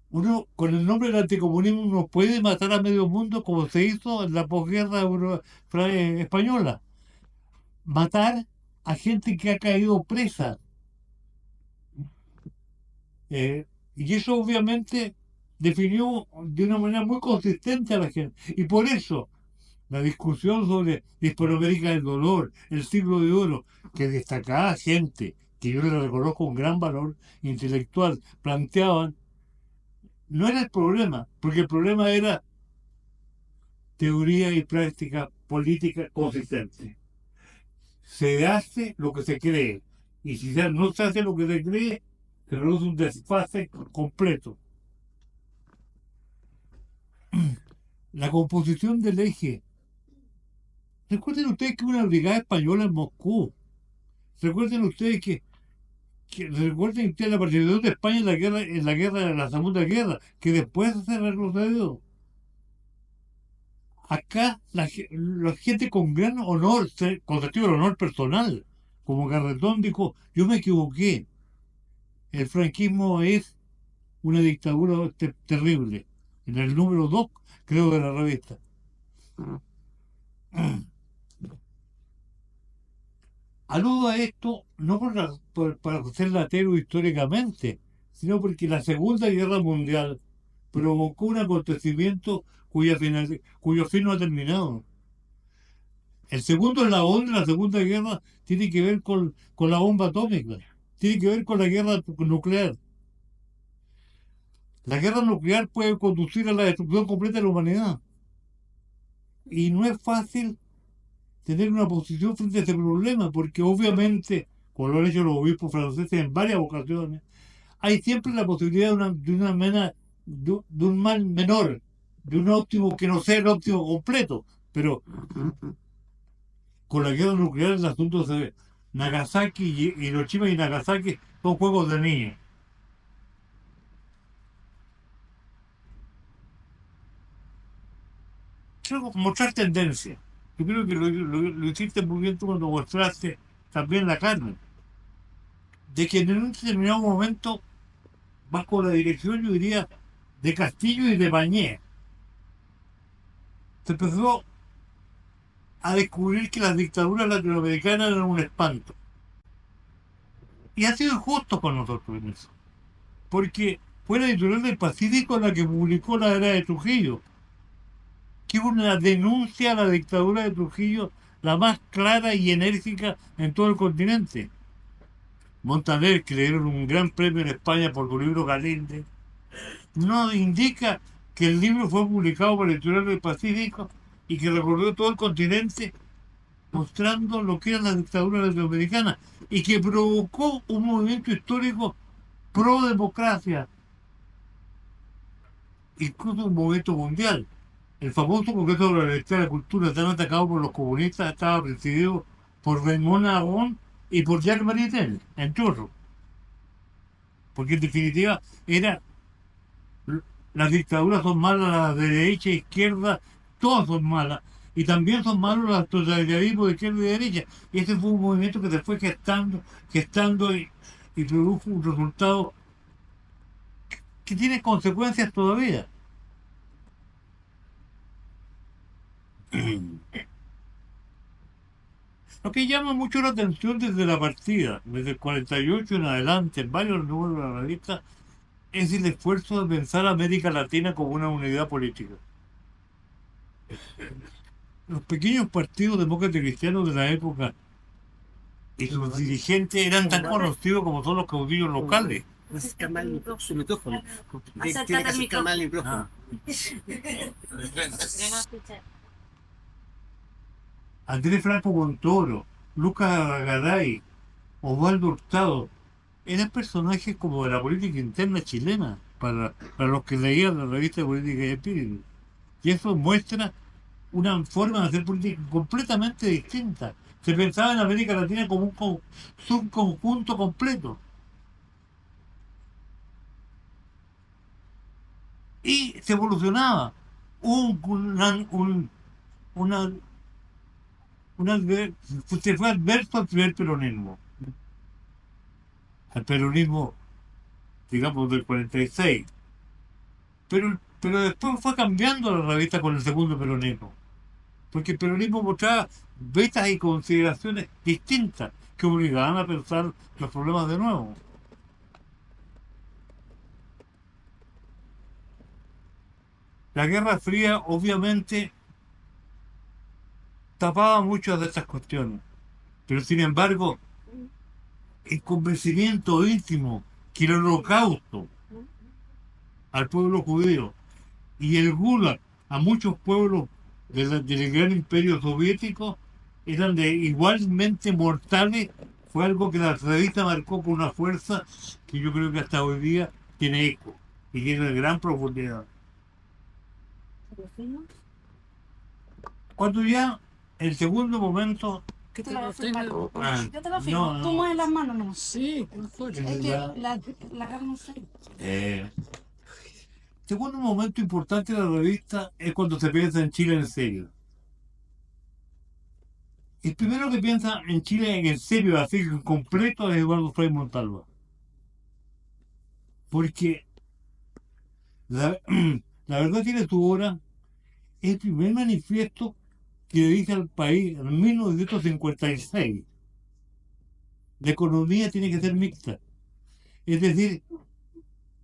Speaker 7: uno con el nombre del anticomunismo no puede matar a medio mundo como se hizo en la posguerra española. Matar a gente que ha caído presa. Y eso obviamente definió de una manera muy consistente a la gente. Y por eso la discusión sobre Hispanoamérica del dolor, el siglo de oro, que destacada gente, que yo le reconozco un gran valor intelectual, planteaban, no era el problema, porque el problema era teoría y práctica política consistente. Se hace lo que se cree, y si no se hace lo que se cree, se produce un desfase completo. La composición del eje. Recuerden ustedes que una brigada española en Moscú. Recuerden ustedes que recuerden ustedes la participación de España en la guerra de la Segunda Guerra, que después se retrocedió. Acá la gente con gran honor, con sentido del honor personal, como Garretón dijo, yo me equivoqué. El franquismo es una dictadura terrible. En el número 2, creo, de la revista. Aludo a esto no para ser latero históricamente, sino porque la Segunda Guerra Mundial provocó un acontecimiento cuyo fin no ha terminado. El segundo eslabón de la Segunda Guerra tiene que ver con la bomba atómica, tiene que ver con la guerra nuclear. La guerra nuclear puede conducir a la destrucción completa de la humanidad. Y no es fácil tener una posición frente a ese problema, porque obviamente, como lo han hecho los obispos franceses en varias ocasiones, hay siempre la posibilidad de un mal menor, de un óptimo que no sea el óptimo completo. Pero con la guerra nuclear el asunto se ve. Nagasaki, Hiroshima y Nagasaki son juegos de niños. Quiero mostrar tendencia. Yo creo que lo hiciste muy bien tú cuando mostraste también la carne. De que en un determinado momento, bajo la dirección, yo diría, de Castillo y de Bañé, se empezó a descubrir que las dictaduras latinoamericanas eran un espanto. Y ha sido injusto con nosotros en eso. Porque fue la editorial del Pacífico la que publicó La Era de Trujillo, que es una denuncia a la dictadura de Trujillo, la más clara y enérgica en todo el continente. Montaner, que le dieron un gran premio en España por su libro Galinde, no indica que el libro fue publicado por la editorial del Pacífico y que recorrió todo el continente mostrando lo que era la dictadura latinoamericana y que provocó un movimiento histórico pro democracia, incluso un movimiento mundial. El famoso Congreso de la Libertad de la Cultura, tan atacado por los comunistas, estaba presidido por Raymond Aron y por Jacques Maritain, entre otros. Porque en definitiva las dictaduras son malas, las de derecha, izquierda, todas son malas. Y también son malos los totalitarismos de izquierda y derecha. Y ese fue un movimiento que se fue gestando y produjo un resultado que tiene consecuencias todavía. Lo que llama mucho la atención desde la partida, desde el 48 en adelante, en varios números de la revista, es el esfuerzo de pensar a América Latina como una unidad política. Los pequeños partidos demócratas y cristianos de la época y sus dirigentes eran tan conocidos como son los caudillos locales.
Speaker 1: Acércate al micrófono.
Speaker 7: Andrés Franco Montoro, Lucas Garay, Osvaldo Hurtado, eran personajes como de la política interna chilena, para los que leían la revista de Política y Espíritu. Y eso muestra una forma de hacer política completamente distinta. Se pensaba en América Latina como un subconjunto completo. Y se evolucionaba. Se fue adverso al primer peronismo. Al peronismo, digamos, del 46. Pero después fue cambiando la revista con el segundo peronismo. Porque el peronismo mostraba vetas y consideraciones distintas que obligaban a pensar los problemas de nuevo. La Guerra Fría, obviamente, tapaba muchas de estas cuestiones. Pero, sin embargo, el convencimiento íntimo que el holocausto al pueblo judío y el Gulag a muchos pueblos del gran imperio soviético eran igualmente mortales, fue algo que la revista marcó con una fuerza que yo creo que hasta hoy día tiene eco y tiene gran profundidad. Cuando ya el segundo momento...
Speaker 5: ¿Qué te lo firmo?
Speaker 4: Yo te lo firmo. Tú mueves las manos, ¿no?
Speaker 5: Sí,
Speaker 4: Es que la cara no sé.
Speaker 7: Segundo momento importante de la revista es cuando se piensa en Chile en serio. El primero que piensa en Chile en serio, así completo, es Eduardo Frei Montalva. Porque la verdad tiene su hora el primer manifiesto que dice al país en 1956. La economía tiene que ser mixta. Es decir,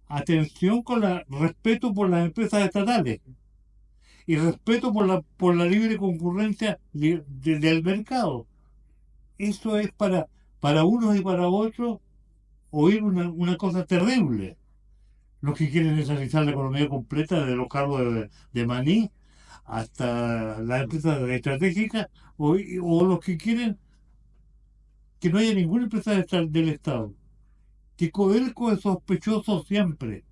Speaker 7: atención con la respeto por las empresas estatales y respeto por la libre concurrencia del mercado. Eso es para unos y para otros oír una cosa terrible. Los que quieren nacionalizar la economía completa, de los cargos de maní hasta las empresas estratégicas, o los que quieren que no haya ninguna empresa del Estado, que Codelco es sospechoso siempre,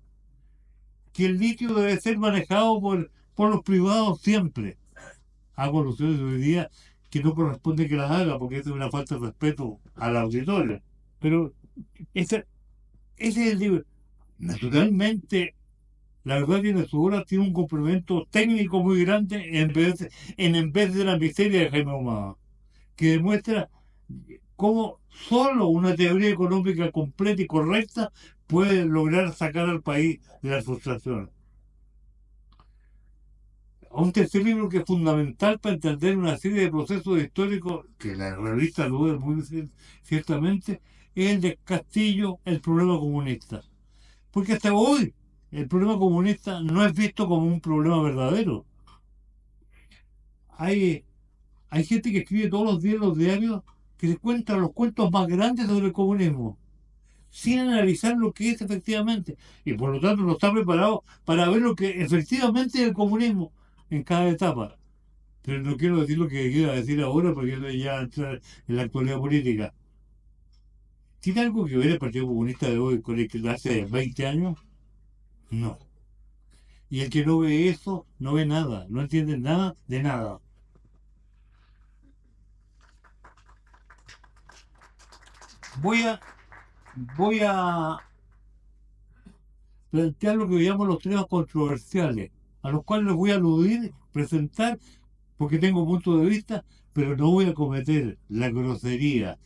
Speaker 7: que el litio debe ser manejado por los privados siempre. Hago alusiones hoy día que no corresponde que las haga, porque eso es una falta de respeto a la auditoria. Pero ese es el libro. Naturalmente, la verdad tiene su hora, tiene un complemento técnico muy grande en vez de la miseria de Jaime Ahumada, que demuestra cómo solo una teoría económica completa y correcta puede lograr sacar al país de la frustración. Un tercer libro que es fundamental para entender una serie de procesos históricos que la revista lo ve muy ciertamente, es el de Castillo, El problema comunista. Porque hasta hoy el problema comunista no es visto como un problema verdadero. Hay gente que escribe todos los días en los diarios que se cuentan los cuentos más grandes sobre el comunismo, sin analizar lo que es efectivamente, y por lo tanto no está preparado para ver lo que efectivamente es el comunismo en cada etapa. Pero no quiero decir lo que quiero decir ahora, porque eso ya entra en la actualidad política. ¿Tiene algo que ver el Partido Comunista de hoy con el que hace 20 años? No. Y el que no ve eso, no ve nada, no entiende nada de nada. Voy a plantear lo que llamo los temas controversiales, a los cuales les voy a aludir, presentar, porque tengo punto de vista, pero no voy a cometer la grosería,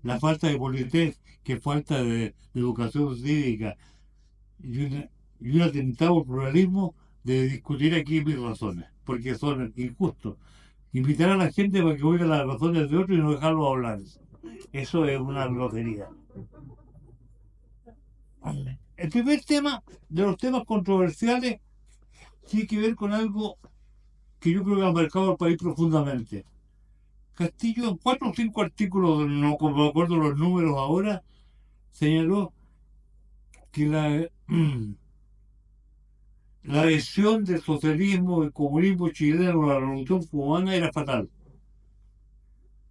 Speaker 7: la falta de politez, que falta de educación cívica y un atentado al pluralismo de discutir aquí mis razones, porque son injustos. Invitar a la gente para que oiga las razones de otros y no dejarlos hablar. Eso es una grosería. El primer tema de los temas controversiales tiene que ver con algo que yo creo que ha marcado al país profundamente. Castillo, en 4 o 5 artículos, no me acuerdo los números ahora, señaló que la adhesión del socialismo, del comunismo chileno a la revolución cubana era fatal.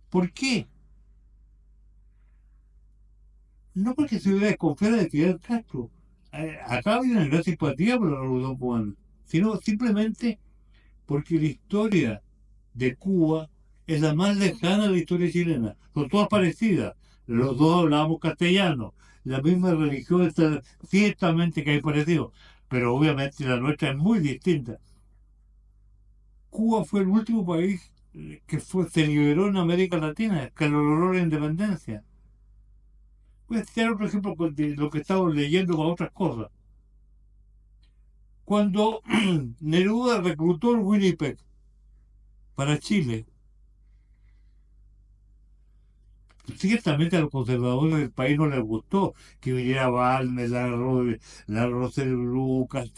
Speaker 7: ¿Por qué? No porque se hubiera desconfiado de Fidel Castro. Acá había una gran simpatía por la revolución cubana, sino simplemente porque la historia de Cuba es la más lejana de la historia chilena. Son todas parecidas. Los dos hablábamos castellano. La misma religión está ciertamente que hay parecido, pero obviamente la nuestra es muy distinta. Cuba fue el último país que se liberó en América Latina, que logró la independencia. Voy a citar otro ejemplo de lo que estamos leyendo con otras cosas. Cuando Neruda reclutó el Winnipeg para Chile, ciertamente a los conservadores del país no les gustó que viniera Balmes, la Rosel Lucas,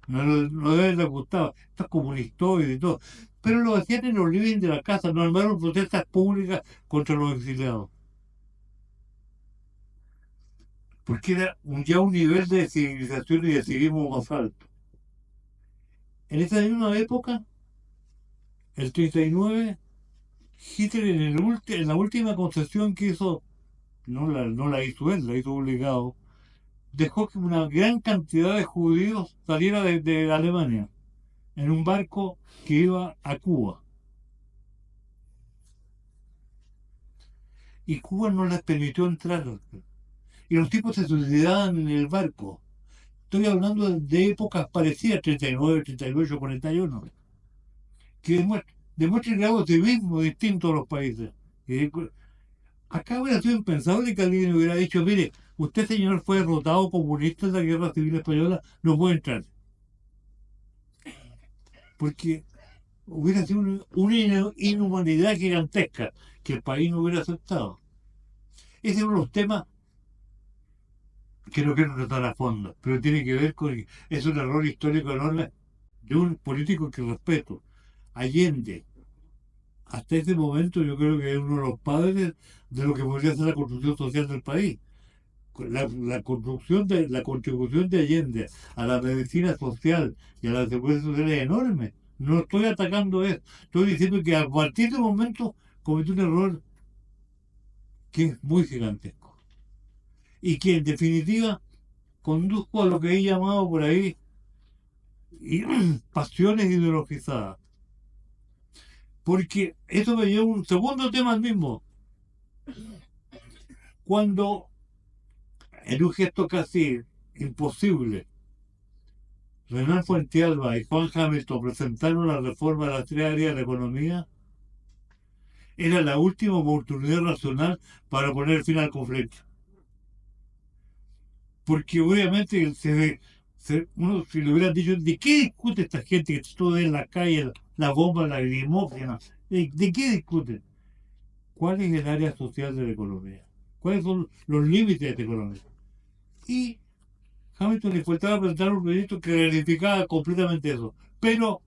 Speaker 7: no les gustaba, estos comunistas y todo, pero lo hacían en los living de la casa, no armaron protestas públicas contra los exiliados. Porque era ya un nivel de civilización y de civismo más alto. En esa misma época, el 39, Hitler en la última concesión que hizo, no la hizo él, la hizo obligado, dejó que una gran cantidad de judíos saliera de Alemania en un barco que iba a Cuba. Y Cuba no les permitió entrar. Y los tipos se suicidaban en el barco. Estoy hablando de épocas parecidas, 39, 38, 41, que demuestran grados de civismo distintos a los países. Acá hubiera sido impensable que alguien hubiera dicho, mire, usted señor fue derrotado comunista en la Guerra Civil Española, no puede entrar. Porque hubiera sido una inhumanidad gigantesca que el país no hubiera aceptado. Ese es uno de los temas que no quiero tratar a fondo, pero tiene que ver con, es un error histórico enorme de un político que respeto, Allende. Hasta ese momento yo creo que es uno de los padres de lo que podría ser la construcción social del país. La construcción de la contribución de Allende a la medicina social y a la seguridad social es enorme. No estoy atacando eso, estoy diciendo que a partir de un momento cometió un error que es muy gigantesco y que en definitiva condujo a lo que he llamado por ahí pasiones ideologizadas. Porque eso me lleva a un segundo tema al mismo. Cuando en un gesto casi imposible, Renan Fuentealba y Juan Hamilton presentaron la reforma de las 3 áreas de la economía, era la última oportunidad racional para poner fin al conflicto. Porque obviamente uno si le hubieran dicho, ¿de qué discute esta gente que estuvo en la calle, la bomba lacrimógena? ¿De qué discuten? ¿Cuál es el área social de la economía? ¿Cuáles son los límites de esta economía? Y Hamilton le faltaba presentar un proyecto que verificaba completamente eso. Pero